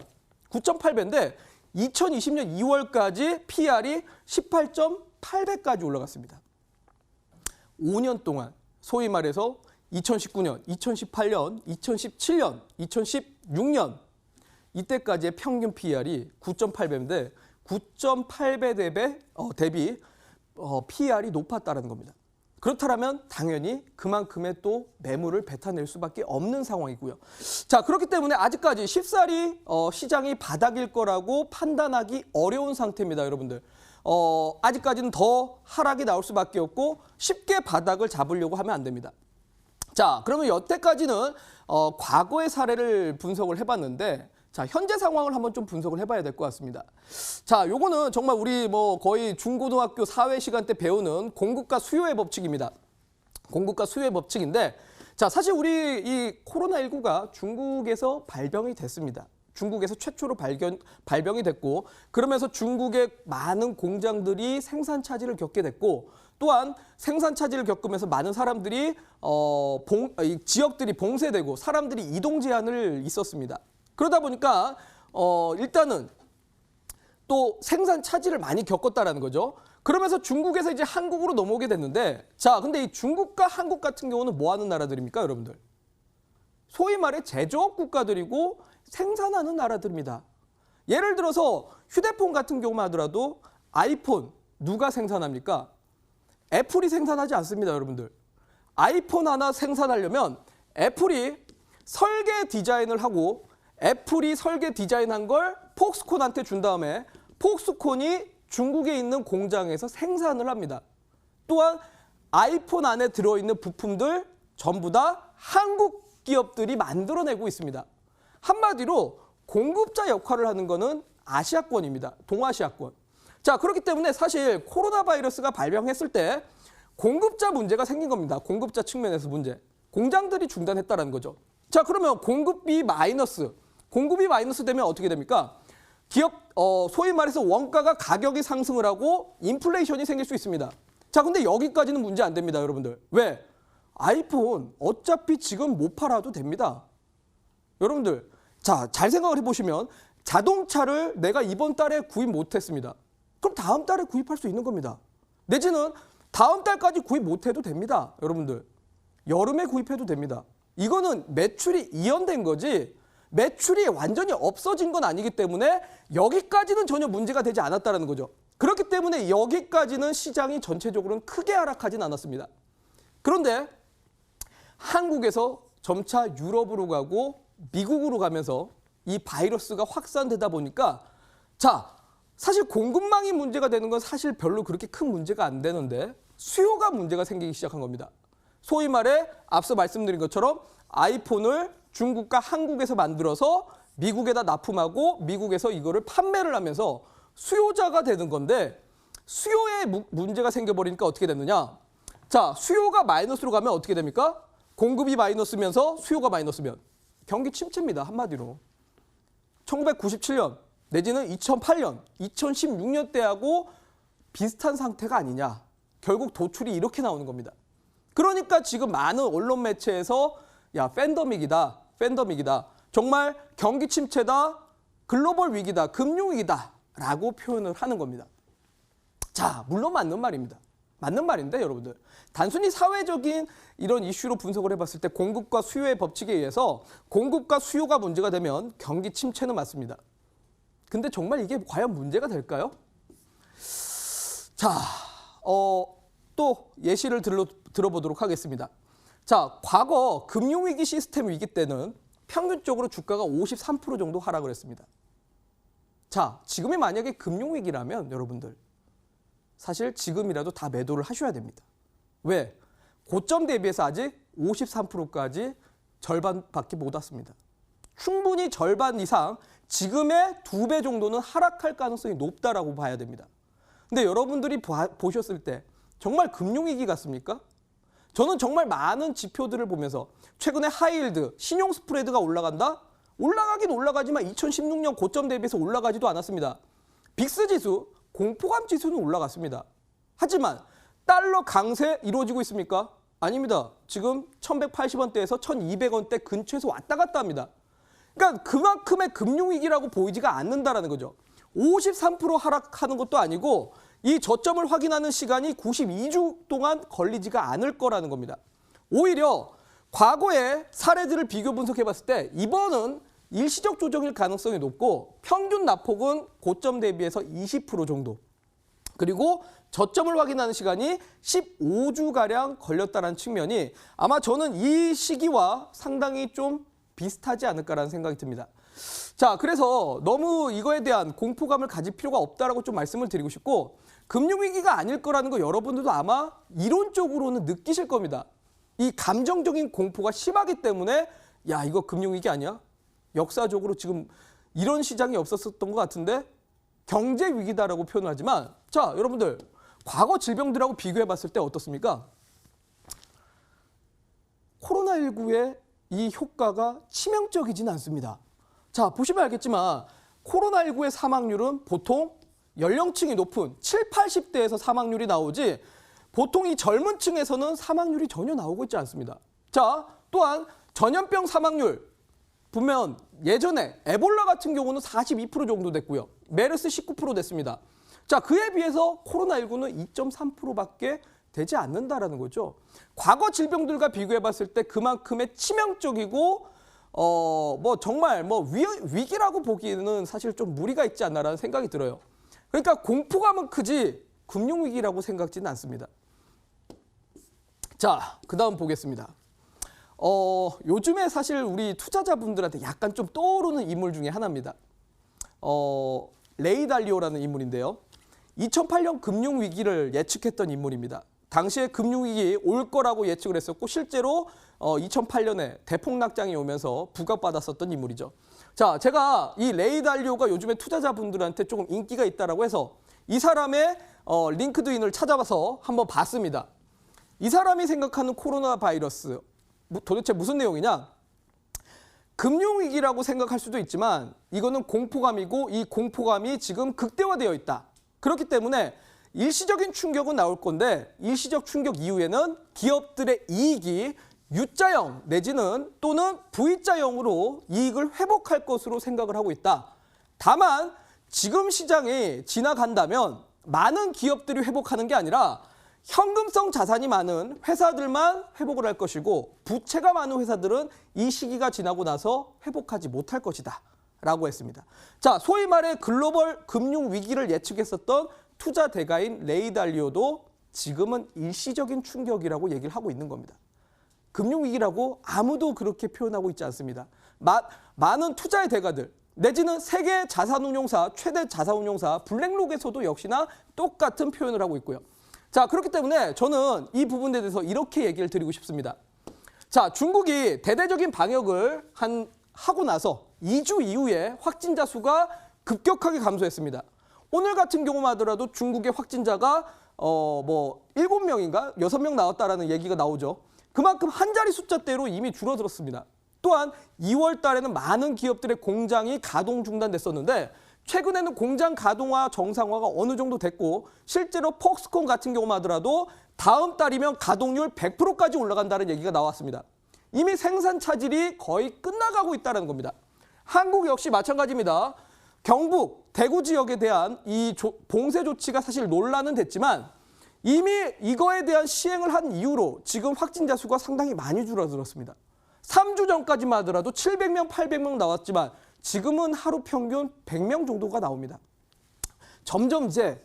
9.8배인데 2020년 2월까지 PER이 18.8배까지 올라갔습니다. 5년 동안 소위 말해서 2019년, 2018년, 2017년, 2016년 이때까지의 평균 PER이 9.8배인데 9.8배 대비 PER이 높았다는 겁니다. 그렇다면 당연히 그만큼의 또 매물을 뱉어낼 수밖에 없는 상황이고요. 자, 그렇기 때문에 아직까지 쉽사리 시장이 바닥일 거라고 판단하기 어려운 상태입니다, 여러분들. 아직까지는 더 하락이 나올 수밖에 없고 쉽게 바닥을 잡으려고 하면 안 됩니다. 자, 그러면 여태까지는 과거의 사례를 분석을 해봤는데, 자, 현재 상황을 한번 좀 분석을 해봐야 될 것 같습니다. 자, 요거는 정말 우리 거의 중고등학교 사회 시간 때 배우는 공급과 수요의 법칙입니다. 공급과 수요의 법칙인데, 자, 사실 우리 이 코로나19가 중국에서 발병이 됐습니다. 중국에서 최초로 발병이 됐고, 그러면서 중국의 많은 공장들이 생산 차질을 겪게 됐고, 또한 생산 차질을 겪으면서 많은 사람들이 이 지역들이 봉쇄되고 사람들이 이동 제한을 있었습니다. 그러다 보니까 일단은 또 생산 차질을 많이 겪었다라는 거죠. 그러면서 중국에서 이제 한국으로 넘어오게 됐는데, 자, 근데 이 중국과 한국 같은 경우는 뭐 하는 나라들입니까, 여러분들? 소위 말해 제조업 국가들이고 생산하는 나라들입니다. 예를 들어서 휴대폰 같은 경우만 하더라도 아이폰 누가 생산합니까? 애플이 생산하지 않습니다, 여러분들. 아이폰 하나 생산하려면 애플이 설계 디자인을 하고 애플이 설계 디자인한 걸 폭스콘한테 준 다음에 폭스콘이 중국에 있는 공장에서 생산을 합니다. 또한 아이폰 안에 들어있는 부품들 전부 다 한국 기업들이 만들어내고 있습니다. 한마디로 공급자 역할을 하는 거는 아시아권입니다. 동아시아권. 자, 그렇기 때문에 사실 코로나 바이러스가 발병했을 때 공급자 문제가 생긴 겁니다. 공급자 측면에서 문제. 공장들이 중단했다는 거죠. 자, 그러면 공급이 마이너스 되면 어떻게 됩니까? 기업 소위 말해서 원가가 가격이 상승을 하고 인플레이션이 생길 수 있습니다. 자, 근데 여기까지는 문제 안 됩니다, 여러분들. 왜? 아이폰 어차피 지금 못 팔아도 됩니다. 여러분들, 자, 잘 생각을 해보시면 자동차를 내가 이번 달에 구입 못했습니다. 그럼 다음 달에 구입할 수 있는 겁니다. 내지는 다음 달까지 구입 못해도 됩니다, 여러분들. 여름에 구입해도 됩니다. 이거는 매출이 이연된 거지 매출이 완전히 없어진 건 아니기 때문에 여기까지는 전혀 문제가 되지 않았다는 거죠. 그렇기 때문에 여기까지는 시장이 전체적으로는 크게 하락하진 않았습니다. 그런데 한국에서 점차 유럽으로 가고 미국으로 가면서 이 바이러스가 확산되다 보니까, 자, 사실 공급망이 문제가 되는 건 사실 별로 그렇게 큰 문제가 안 되는데 수요가 문제가 생기기 시작한 겁니다. 소위 말해 앞서 말씀드린 것처럼 아이폰을 중국과 한국에서 만들어서 미국에다 납품하고 미국에서 이거를 판매를 하면서 수요자가 되는 건데, 수요에 문제가 생겨버리니까 어떻게 됐느냐. 자, 수요가 마이너스로 가면 어떻게 됩니까? 공급이 마이너스면서 수요가 마이너스면 경기 침체입니다, 한마디로. 1997년 내지는 2008년, 2016년 때하고 비슷한 상태가 아니냐. 결국 도출이 이렇게 나오는 겁니다. 그러니까 지금 많은 언론 매체에서 야, 팬데믹이다. 정말 경기 침체다. 글로벌 위기다. 금융 위기다. 라고 표현을 하는 겁니다. 자, 물론 맞는 말입니다. 맞는 말인데 여러분들. 단순히 사회적인 이런 이슈로 분석을 해봤을 때 공급과 수요의 법칙에 의해서 공급과 수요가 문제가 되면 경기 침체는 맞습니다. 근데 정말 이게 과연 문제가 될까요? 자, 또 예시를 들어보도록 하겠습니다. 자, 과거 금융위기 시스템 위기 때는 평균적으로 주가가 53% 정도 하락을 했습니다. 자, 지금이 만약에 금융위기라면 여러분들 사실 지금이라도 다 매도를 하셔야 됩니다. 왜? 고점 대비해서 아직 53%까지 절반밖에 못 왔습니다. 충분히 절반 이상 지금의 2배 정도는 하락할 가능성이 높다라고 봐야 됩니다. 근데 여러분들이 보셨을 때 정말 금융위기 같습니까? 저는 정말 많은 지표들을 보면서 최근에 하이힐드, 신용 스프레드가 올라간다? 올라가긴 올라가지만 2016년 고점 대비해서 올라가지도 않았습니다. 빅스 지수, 공포감 지수는 올라갔습니다. 하지만 달러 강세 이루어지고 있습니까? 아닙니다. 지금 1180원대에서 1200원대 근처에서 왔다 갔다 합니다. 그러니까 그만큼의 금융위기라고 보이지가 않는다라는 거죠. 53% 하락하는 것도 아니고 이 저점을 확인하는 시간이 92주 동안 걸리지가 않을 거라는 겁니다. 오히려 과거의 사례들을 비교 분석해 봤을 때 이번은 일시적 조정일 가능성이 높고 평균 낙폭은 고점 대비해서 20% 정도. 그리고 저점을 확인하는 시간이 15주가량 걸렸다는 측면이 아마 저는 이 시기와 상당히 좀 비슷하지 않을까라는 생각이 듭니다. 자, 그래서 너무 이거에 대한 공포감을 가질 필요가 없다라고 좀 말씀을 드리고 싶고 금융위기가 아닐 거라는 거 여러분들도 아마 이론적으로는 느끼실 겁니다. 이 감정적인 공포가 심하기 때문에 야, 이거 금융위기 아니야? 역사적으로 지금 이런 시장이 없었던 것 같은데 경제 위기다라고 표현을 하지만 자, 여러분들 과거 질병들하고 비교해 봤을 때 어떻습니까? 코로나19의 이 효과가 치명적이진 않습니다. 자, 보시면 알겠지만 코로나19의 사망률은 보통 연령층이 높은 7, 80대에서 사망률이 나오지 보통 이 젊은 층에서는 사망률이 전혀 나오고 있지 않습니다. 자, 또한 전염병 사망률 보면 예전에 에볼라 같은 경우는 42% 정도 됐고요. 메르스 19% 됐습니다. 자, 그에 비해서 코로나19는 2.3%밖에 되지 않는다라는 거죠. 과거 질병들과 비교해 봤을 때 그만큼의 치명적이고 뭐 정말 뭐 위기라고 보기에는 사실 좀 무리가 있지 않나라는 생각이 들어요. 그러니까 공포감은 크지 금융위기라고 생각지는 않습니다. 자, 그다음 보겠습니다. 요즘에 사실 우리 투자자분들한테 약간 좀 떠오르는 인물 중에 하나입니다. 레이 달리오라는 인물인데요. 2008년 금융위기를 예측했던 인물입니다. 당시에 금융위기 올 거라고 예측을 했었고 실제로 2008년에 대폭락장이 오면서 부각받았었던 인물이죠. 자, 제가 이 레이 달리오가 요즘에 투자자분들한테 조금 인기가 있다라고 해서 이 사람의 링크드인을 찾아봐서 한번 봤습니다. 이 사람이 생각하는 코로나 바이러스 도대체 무슨 내용이냐? 금융위기라고 생각할 수도 있지만 이거는 공포감이고 이 공포감이 지금 극대화되어 있다. 그렇기 때문에 일시적인 충격은 나올 건데 일시적 충격 이후에는 기업들의 이익이 U자형 내지는 또는 V자형으로 이익을 회복할 것으로 생각을 하고 있다. 다만 지금 시장이 지나간다면 많은 기업들이 회복하는 게 아니라 현금성 자산이 많은 회사들만 회복을 할 것이고 부채가 많은 회사들은 이 시기가 지나고 나서 회복하지 못할 것이다 라고 했습니다. 자, 소위 말해 글로벌 금융 위기를 예측했었던 투자 대가인 레이 달리오도 지금은 일시적인 충격이라고 얘기를 하고 있는 겁니다. 금융 위기라고 아무도 그렇게 표현하고 있지 않습니다. 많은 투자의 대가들 내지는 세계 자산운용사, 최대 자산운용사 블랙록에서도 역시나 똑같은 표현을 하고 있고요. 자, 그렇기 때문에 저는 이 부분에 대해서 이렇게 얘기를 드리고 싶습니다. 자, 중국이 대대적인 방역을 하고 나서 2주 이후에 확진자 수가 급격하게 감소했습니다. 오늘 같은 경우만 하더라도 중국의 확진자가 7명인가 6명 나왔다라는 얘기가 나오죠. 그만큼 한 자리 숫자대로 이미 줄어들었습니다. 또한 2월 달에는 많은 기업들의 공장이 가동 중단됐었는데 최근에는 공장 가동화 정상화가 어느 정도 됐고 실제로 폭스콘 같은 경우만 하더라도 다음 달이면 가동률 100%까지 올라간다는 얘기가 나왔습니다. 이미 생산 차질이 거의 끝나가고 있다는 겁니다. 한국 역시 마찬가지입니다. 경북, 대구 지역에 대한 이 봉쇄 조치가 사실 논란은 됐지만 이미 이거에 대한 시행을 한 이후로 지금 확진자 수가 상당히 많이 줄어들었습니다. 3주 전까지만 하더라도 700명, 800명 나왔지만 지금은 하루 평균 100명 정도가 나옵니다. 점점 이제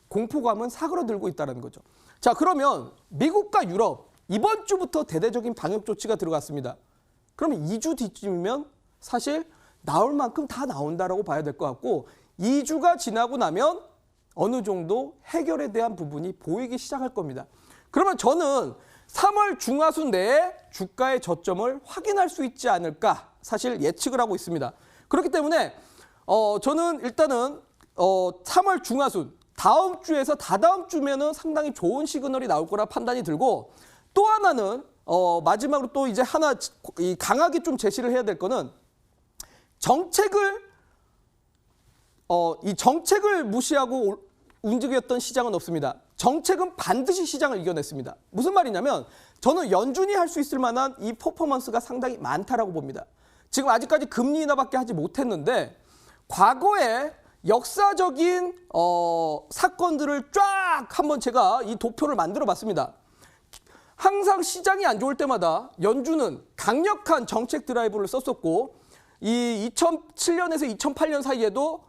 공포감은 사그러들고 있다는 거죠. 자, 그러면 미국과 유럽 이번 주부터 대대적인 방역 조치가 들어갔습니다. 그러면 2주 뒤쯤이면 사실 나올 만큼 다 나온다라고 봐야 될 것 같고 2주가 지나고 나면 어느 정도 해결에 대한 부분이 보이기 시작할 겁니다. 그러면 저는 3월 중하순 내에 주가의 저점을 확인할 수 있지 않을까 사실 예측을 하고 있습니다. 그렇기 때문에 저는 일단은 3월 중하순 다음 주에서 다다음 주면은 상당히 좋은 시그널이 나올 거라 판단이 들고 또 하나는 마지막으로 또 이제 하나 강하게 좀 제시를 해야 될 거는 이 정책을 무시하고 움직였던 시장은 없습니다. 정책은 반드시 시장을 이겨냈습니다. 무슨 말이냐면 저는 연준이 할 수 있을 만한 이 퍼포먼스가 상당히 많다라고 봅니다. 지금 아직까지 금리 인하밖에 하지 못했는데 과거에 역사적인 사건들을 쫙 한번 제가 이 도표를 만들어 봤습니다. 항상 시장이 안 좋을 때마다 연준은 강력한 정책 드라이브를 썼었고 이 2007년에서 2008년 사이에도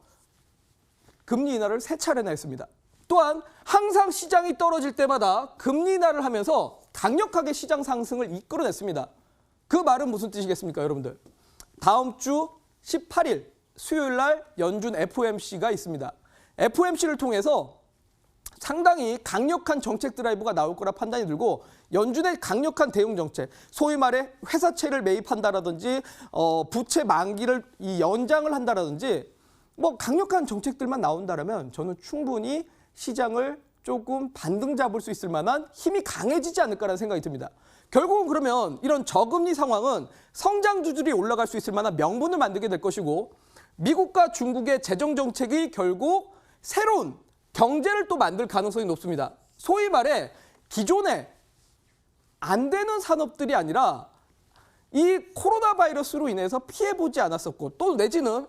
금리 인하를 3차례나 했습니다. 또한 항상 시장이 떨어질 때마다 금리 인하를 하면서 강력하게 시장 상승을 이끌어냈습니다. 그 말은 무슨 뜻이겠습니까, 여러분들? 다음 주 18일 수요일 날 연준 FOMC가 있습니다. FOMC를 통해서 상당히 강력한 정책 드라이브가 나올 거라 판단이 들고 연준의 강력한 대응 정책, 소위 말해 회사채를 매입한다라든지 부채 만기를 연장을 한다라든지 뭐 강력한 정책들만 나온다라면 저는 충분히 시장을 조금 반등 잡을 수 있을 만한 힘이 강해지지 않을까라는 생각이 듭니다. 결국은 그러면 이런 저금리 상황은 성장 주들이 올라갈 수 있을 만한 명분을 만들게 될 것이고 미국과 중국의 재정 정책이 결국 새로운 경제를 또 만들 가능성이 높습니다. 소위 말해 기존에 안 되는 산업들이 아니라 이 코로나 바이러스로 인해서 피해보지 않았었고 또 내지는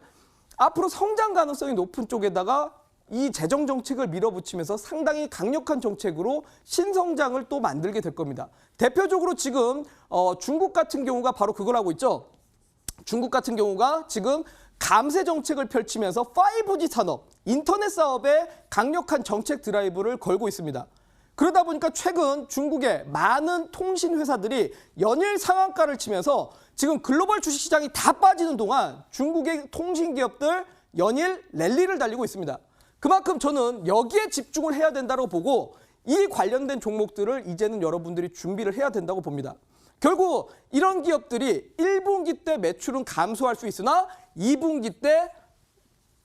앞으로 성장 가능성이 높은 쪽에다가 이 재정 정책을 밀어붙이면서 상당히 강력한 정책으로 신성장을 또 만들게 될 겁니다. 대표적으로 지금 중국 같은 경우가 바로 그걸 하고 있죠. 중국 같은 경우가 지금 감세 정책을 펼치면서 5G 산업, 인터넷 사업에 강력한 정책 드라이브를 걸고 있습니다. 그러다 보니까 최근 중국의 많은 통신 회사들이 연일 상한가를 치면서 지금 글로벌 주식시장이 다 빠지는 동안 중국의 통신 기업들 연일 랠리를 달리고 있습니다. 그만큼 저는 여기에 집중을 해야 된다고 보고 이 관련된 종목들을 이제는 여러분들이 준비를 해야 된다고 봅니다. 결국 이런 기업들이 1분기 때 매출은 감소할 수 있으나 2분기 때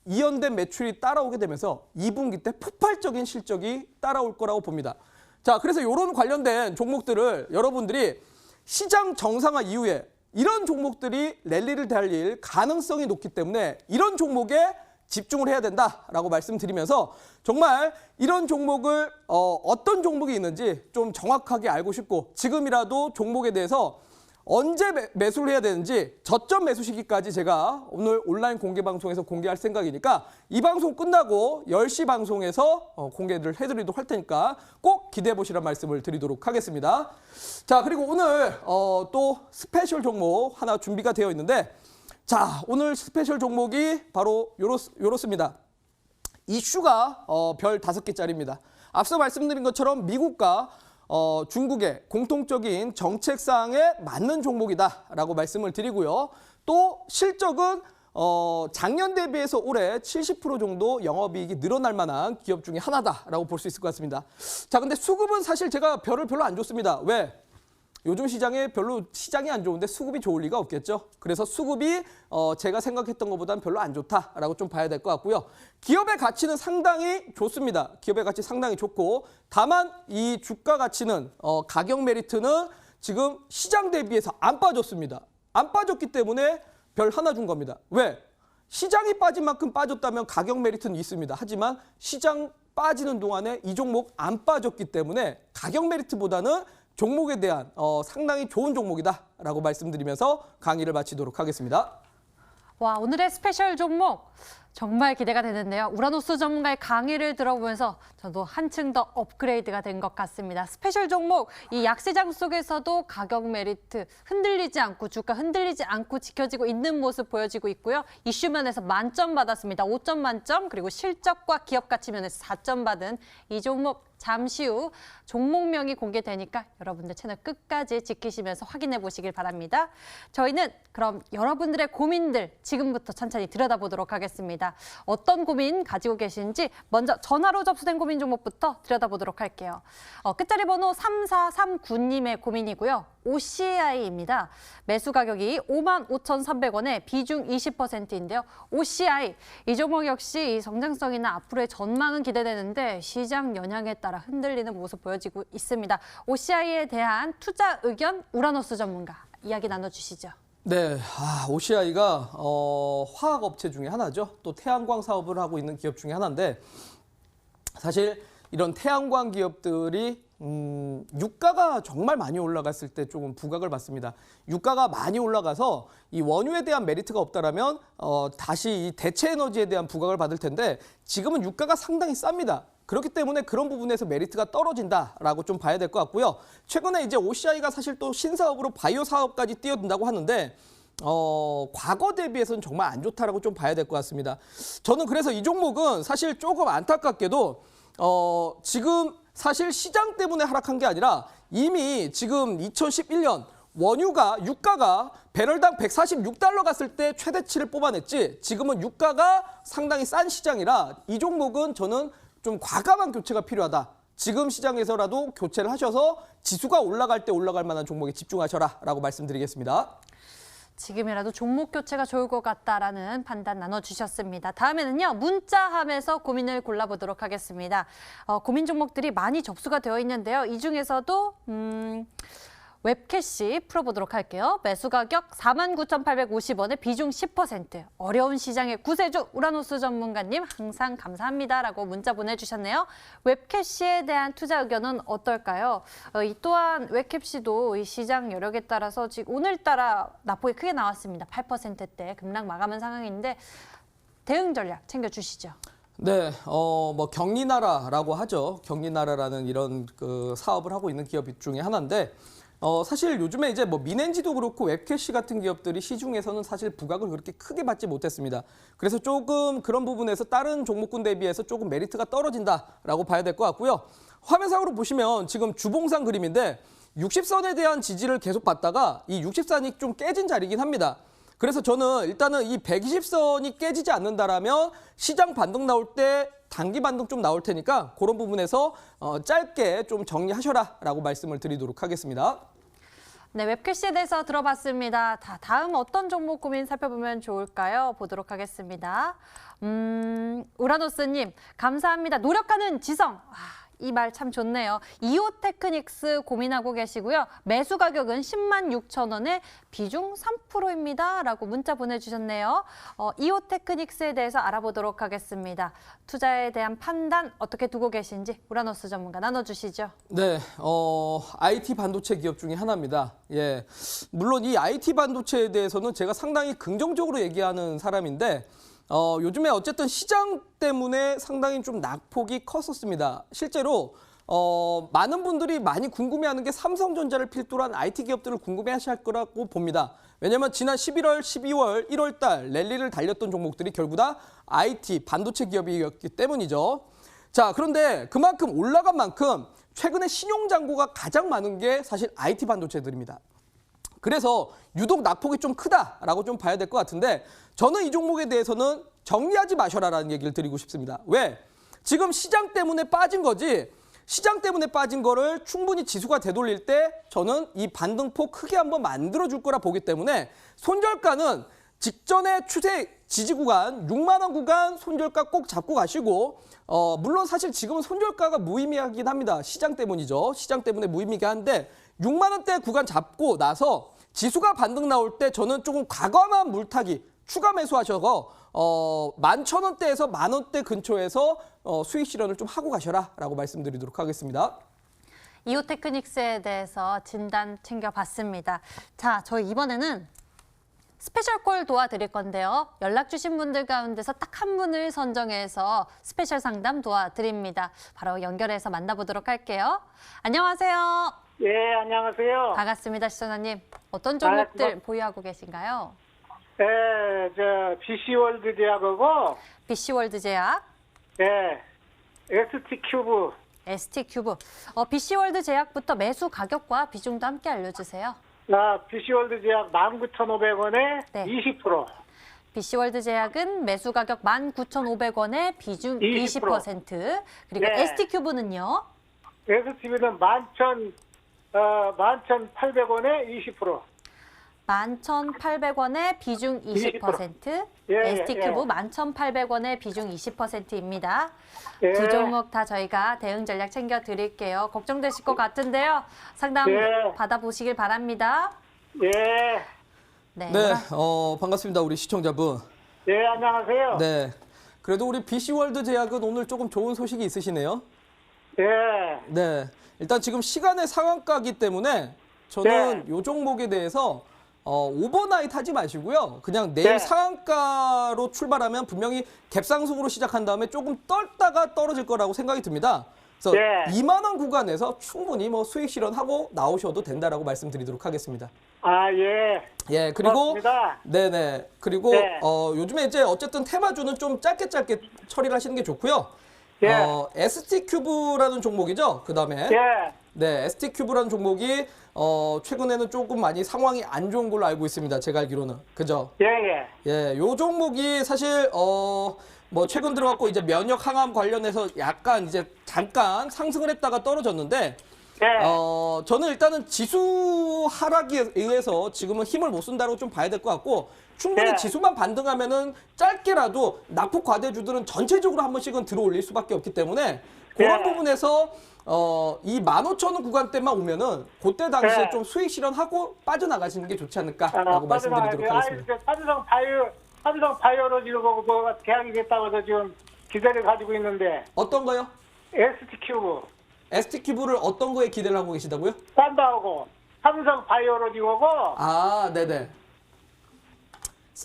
이연된 매출이 따라오게 되면서 2분기 때 폭발적인 실적이 따라올 거라고 봅니다. 자, 그래서 이런 관련된 종목들을 여러분들이 시장 정상화 이후에 이런 종목들이 랠리를 달릴 가능성이 높기 때문에 이런 종목에 집중을 해야 된다라고 말씀드리면서 정말 이런 종목을 어떤 종목이 있는지 좀 정확하게 알고 싶고 지금이라도 종목에 대해서 언제 매수를 해야 되는지 저점 매수 시기까지 제가 오늘 온라인 공개 방송에서 공개할 생각이니까 이 방송 끝나고 10시 방송에서 공개를 해드리도록 할 테니까 꼭 기대해 보시라는 말씀을 드리도록 하겠습니다. 자, 그리고 오늘 또 스페셜 종목 하나 준비가 되어 있는데 자, 오늘 스페셜 종목이 바로 요렇습니다. 이슈가 별 5개짜리입니다. 앞서 말씀드린 것처럼 미국과 중국의 공통적인 정책사항에 맞는 종목이다라고 말씀을 드리고요. 또 실적은 작년 대비해서 올해 70% 정도 영업이익이 늘어날 만한 기업 중에 하나다라고 볼 수 있을 것 같습니다. 자, 근데 수급은 사실 제가 별을 별로 안 줬습니다. 왜? 요즘 시장에 별로 시장이 안 좋은데 수급이 좋을 리가 없겠죠. 그래서 수급이 제가 생각했던 것보다는 별로 안 좋다라고 좀 봐야 될 것 같고요. 기업의 가치는 상당히 좋습니다. 기업의 가치 상당히 좋고 다만 이 주가 가치는 가격 메리트는 지금 시장 대비해서 안 빠졌습니다. 안 빠졌기 때문에 별 하나 준 겁니다. 왜? 시장이 빠진 만큼 빠졌다면 가격 메리트는 있습니다. 하지만 시장 빠지는 동안에 이 종목 안 빠졌기 때문에 가격 메리트보다는 종목에 대한 상당히 좋은 종목이다라고 말씀드리면서 강의를 마치도록 하겠습니다. 와, 오늘의 스페셜 종목 정말 기대가 되는데요. 우라노스 전문가의 강의를 들어보면서 저도 한층 더 업그레이드가 된 것 같습니다. 스페셜 종목, 이 약시장 속에서도 가격 메리트 흔들리지 않고 주가 흔들리지 않고 지켜지고 있는 모습 보여지고 있고요. 이슈 면에서 만점 받았습니다. 5점 만점, 그리고 실적과 기업 가치 면에서 4점 받은 이 종목 잠시 후 종목명이 공개되니까 여러분들 채널 끝까지 지키시면서 확인해 보시길 바랍니다. 저희는 그럼 여러분들의 고민들 지금부터 천천히 들여다보도록 하겠습니다. 어떤 고민 가지고 계신지 먼저 전화로 접수된 고민 종목부터 들여다보도록 할게요. 끝자리 번호 3439님의 고민이고요. OCI입니다. 매수 가격이 55,300원에 비중 20%인데요. OCI, 이 종목 역시 이 성장성이나 앞으로의 전망은 기대되는데 시장 영향에 따라 흔들리는 모습 보여지고 있습니다. OCI에 대한 투자 의견 우라노스 전문가 이야기 나눠주시죠. 네, OCI가 화학업체 중에 하나죠. 또 태양광 사업을 하고 있는 기업 중에 하나인데 사실 이런 태양광 기업들이 유가가 정말 많이 올라갔을 때 조금 부각을 받습니다. 유가가 많이 올라가서 이 원유에 대한 메리트가 없다라면 다시 이 대체 에너지에 대한 부각을 받을 텐데 지금은 유가가 상당히 쌉니다. 그렇기 때문에 그런 부분에서 메리트가 떨어진다라고 좀 봐야 될 것 같고요. 최근에 이제 OCI가 사실 또 신사업으로 바이오 사업까지 뛰어든다고 하는데 과거 대비해서는 정말 안 좋다라고 좀 봐야 될 것 같습니다. 저는 그래서 이 종목은 사실 조금 안타깝게도 지금 사실 시장 때문에 하락한 게 아니라 이미 지금 2011년 유가가 배럴당 146달러 갔을 때 최대치를 뽑아냈지 지금은 유가가 상당히 싼 시장이라 이 종목은 저는 좀 과감한 교체가 필요하다. 지금 시장에서라도 교체를 하셔서 지수가 올라갈 때 올라갈 만한 종목에 집중하셔라라고 말씀드리겠습니다. 지금이라도 종목 교체가 좋을 것 같다라는 판단 나눠주셨습니다. 다음에는요, 문자함에서 고민을 골라보도록 하겠습니다. 고민 종목들이 많이 접수가 되어 있는데요. 이 중에서도 웹캐시 풀어보도록 할게요. 매수 가격 49,850원에 비중 10%. 어려운 시장의 구세주 우라노스 전문가님 항상 감사합니다라고 문자 보내주셨네요. 웹캐시에 대한 투자 의견은 어떨까요? 이 또한 웹캐시도 이 시장 여력에 따라서 지금 오늘따라 낙폭이 크게 나왔습니다. 8%대 급락 마감한 상황인데 대응 전략 챙겨주시죠. 네, 뭐 경리나라라고 하죠. 경리나라라는 이런 그 사업을 하고 있는 기업 중에 하나인데. 사실 요즘에 이제 뭐 미넨지도 그렇고 웹캐시 같은 기업들이 시중에서는 사실 부각을 그렇게 크게 받지 못했습니다. 그래서 조금 그런 부분에서 다른 종목군 대비해서 조금 메리트가 떨어진다라고 봐야 될 것 같고요. 화면상으로 보시면 지금 주봉상 그림인데 60선에 대한 지지를 계속 받다가 이 60선이 좀 깨진 자리이긴 합니다. 그래서 저는 일단은 이 120선이 깨지지 않는다라면 시장 반등 나올 때 단기 반등 좀 나올 테니까 그런 부분에서 짧게 좀 정리하셔라라고 말씀을 드리도록 하겠습니다. 네, 웹캐시에 대해서 들어봤습니다. 다음 어떤 종목 고민 살펴보면 좋을까요? 보도록 하겠습니다. 우라노스님, 감사합니다. 노력하는 지성. 이 말 참 좋네요. 이오테크닉스 고민하고 계시고요. 매수 가격은 106,000원에 비중 3%입니다. 라고 문자 보내주셨네요. 이오테크닉스에 대해서 알아보도록 하겠습니다. 투자에 대한 판단 어떻게 두고 계신지 우라노스 전문가 나눠주시죠. 네, IT 반도체 기업 중에 하나입니다. 예, 물론 이 IT 반도체에 대해서는 제가 상당히 긍정적으로 얘기하는 사람인데 요즘에 어쨌든 시장 때문에 상당히 좀 낙폭이 컸었습니다. 실제로 많은 분들이 많이 궁금해하는 게 삼성전자를 필두로 한 IT 기업들을 궁금해하실 거라고 봅니다. 왜냐하면 지난 11월, 12월, 1월 달 랠리를 달렸던 종목들이 결국 다 IT, 반도체 기업이었기 때문이죠. 자, 그런데 그만큼 올라간 만큼 최근에 신용잔고가 가장 많은 게 사실 IT 반도체들입니다. 그래서 유독 낙폭이 좀 크다라고 좀 봐야 될 것 같은데 저는 이 종목에 대해서는 정리하지 마셔라라는 얘기를 드리고 싶습니다. 왜? 지금 시장 때문에 빠진 거지 시장 때문에 빠진 거를 충분히 지수가 되돌릴 때 저는 이 반등폭 크게 한번 만들어줄 거라 보기 때문에 손절가는 직전의 추세 지지 구간 6만 원 구간 손절가 꼭 잡고 가시고 물론 사실 지금은 손절가가 무의미하긴 합니다. 시장 때문이죠. 시장 때문에 무의미하긴 한데 6만 원대 구간 잡고 나서 지수가 반등 나올 때 저는 조금 과감한 물타기 추가 매수하셔서 11,000원대에서 10,000원대 근처에서 수익 실현을 좀 하고 가셔라라고 말씀드리도록 하겠습니다. 이오테크닉스에 대해서 진단 챙겨봤습니다. 자, 저희 이번에는 스페셜 콜 도와드릴 건데요. 연락 주신 분들 가운데서 딱 한 분을 선정해서 스페셜 상담 도와드립니다. 바로 연결해서 만나보도록 할게요. 안녕하세요. 예, 안녕하세요. 반갑습니다, 시청자님. 어떤 종목들 보유하고 계신가요? 예, BC월드 제약하고, BC월드 제약, 예, ST큐브. ST큐브. BC월드 제약부터 매수 가격과 비중도 함께 알려주세요. BC월드 제약 19,500원에 네. 20%. BC월드 제약은 매수 가격 19,500원에 비중 20%. 그리고 네. ST큐브는요? STV는 11,800원에 20%. 11,800원에 비중 20%. 예, ST큐브 예. 11,800원에 비중 20%입니다. 예. 두 종목 다 저희가 대응 전략 챙겨드릴게요. 걱정되실 것 같은데요. 상담 예. 받아보시길 바랍니다. 예, 네. 네, 반갑습니다. 우리 시청자분. 예, 안녕하세요. 네, 그래도 우리 BC월드 제약은 오늘 조금 좋은 소식이 있으시네요. 예, 네, 일단 지금 시간의 상한가기 때문에 저는 이 종목에 대해서 오버나잇 하지 마시고요. 그냥 내일 네. 상한가로 출발하면 분명히 갭상승으로 시작한 다음에 조금 떨다가 떨어질 거라고 생각이 듭니다. 그래서 예. 2만 원 구간에서 충분히 뭐 수익 실현하고 나오셔도 된다라고 말씀드리도록 하겠습니다. 아, 예. 예, 그리고 고맙습니다. 네네. 그리고 네. 요즘에 이제 어쨌든 테마주는 좀 짧게 처리를 하시는 게 좋고요. 예. ST 큐브라는 종목이죠. 그다음에 예. 네, ST 큐브라는 종목이 최근에는 조금 많이 상황이 안 좋은 걸로 알고 있습니다. 제가 알기로는. 그죠? 예, 예. 예, 요 종목이 사실 뭐 최근 들어갖고 이제 면역 항암 관련해서 약간 이제 잠깐 상승을 했다가 떨어졌는데 예. 저는 일단은 지수 하락에 의해서 지금은 힘을 못 쓴다고 좀 봐야 될 것 같고 충분히 네. 지수만 반등하면은 짧게라도 낙폭 과대주들은 전체적으로 한 번씩은 들어올릴 수밖에 없기 때문에 그런 네. 부분에서 이 15,000원 구간대만 오면은 그때 당시에 네. 좀 수익 실현하고 빠져나가시는 게 좋지 않을까라고 말씀드리도록 하겠습니다. 삼성 바이오로지로 보고 뭐 계약이 됐다고 해서 지금 기대를 가지고 있는데 어떤 거요? ST 큐브 ST 큐브를 어떤 거에 기대를 하고 계시다고요? 산다고 삼성 바이오로지 보고 아, 네네.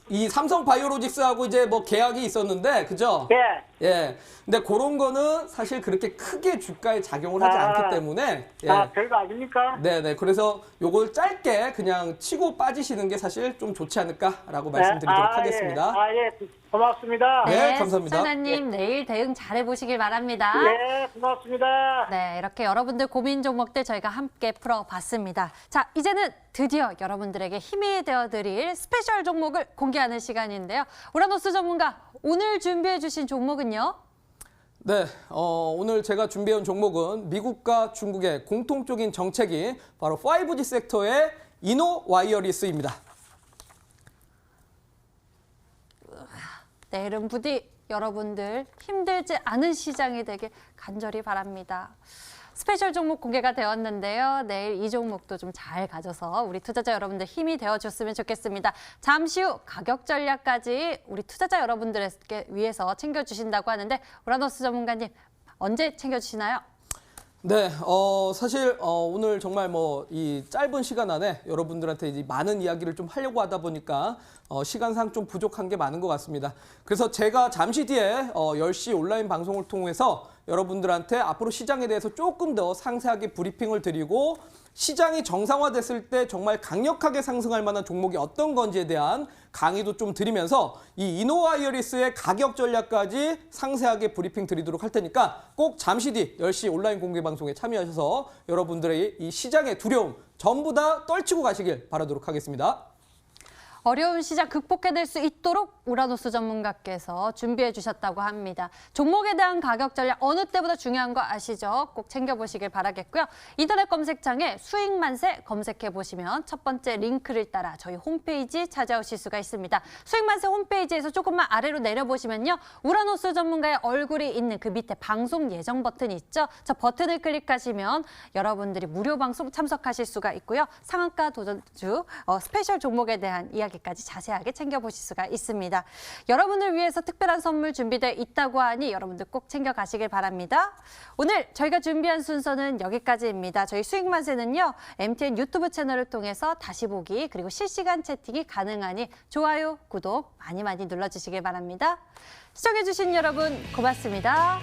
이 삼성 바이오로직스하고 이제 뭐 계약이 있었는데, 그죠? 예. 예. 근데 그런 거는 사실 그렇게 크게 주가에 작용을 하지 아. 않기 때문에, 예. 아, 별거 아닙니까? 네네. 그래서 요걸 짧게 그냥 치고 빠지시는 게 사실 좀 좋지 않을까라고 말씀드리도록 하겠습니다. 예. 고맙습니다. 네, 감사합니다. 수천아님 내일 대응 잘해보시길 바랍니다. 예, 고맙습니다. 네, 이렇게 여러분들 고민 종목들 저희가 함께 풀어봤습니다. 자, 이제는 드디어 여러분들에게 힘이 되어드릴 스페셜 종목을 공개하는 시간인데요. 우라노스 전문가, 오늘 준비해주신 종목은요? 네, 오늘 제가 준비해온 종목은 미국과 중국의 공통적인 정책인 바로 5G 섹터의 이노와이어리스입니다. 내일은 부디 여러분들 힘들지 않은 시장이 되길 간절히 바랍니다. 스페셜 종목 공개가 되었는데요. 내일 이 종목도 좀 잘 가져서 우리 투자자 여러분들 힘이 되어줬으면 좋겠습니다. 잠시 후 가격 전략까지 우리 투자자 여러분들에게 위해서 챙겨주신다고 하는데 우라노스 전문가님 언제 챙겨주시나요? 네, 사실 오늘 정말 뭐 이 짧은 시간 안에 여러분들한테 이제 많은 이야기를 좀 하려고 하다 보니까 시간상 좀 부족한 게 많은 것 같습니다. 그래서 제가 잠시 뒤에 10시 온라인 방송을 통해서 여러분들한테 앞으로 시장에 대해서 조금 더 상세하게 브리핑을 드리고 시장이 정상화됐을 때 정말 강력하게 상승할 만한 종목이 어떤 건지에 대한 강의도 좀 드리면서 이 이노와이어리스의 가격 전략까지 상세하게 브리핑 드리도록 할 테니까 꼭 잠시 뒤 10시 온라인 공개 방송에 참여하셔서 여러분들의 이 시장의 두려움 전부 다 떨치고 가시길 바라도록 하겠습니다. 어려운 시장 극복해낼 수 있도록 우라노스 전문가께서 준비해 주셨다고 합니다. 종목에 대한 가격 전략 어느 때보다 중요한 거 아시죠? 꼭 챙겨보시길 바라겠고요. 인터넷 검색창에 수익만세 검색해 보시면 첫 번째 링크를 따라 저희 홈페이지 찾아오실 수가 있습니다. 수익만세 홈페이지에서 조금만 아래로 내려보시면요. 우라노스 전문가의 얼굴이 있는 그 밑에 방송 예정 버튼이 있죠. 저 버튼을 클릭하시면 여러분들이 무료 방송 참석하실 수가 있고요. 상한가 도전주 스페셜 종목에 대한 이야기까지 자세하게 챙겨보실 수가 있습니다. 여러분을 위해서 특별한 선물 준비되어 있다고 하니 여러분들 꼭 챙겨가시길 바랍니다. 오늘 저희가 준비한 순서는 여기까지입니다. 저희 수익만세는요. MTN 유튜브 채널을 통해서 다시 보기 그리고 실시간 채팅이 가능하니 좋아요, 구독 많이 눌러주시길 바랍니다. 시청해주신 여러분 고맙습니다.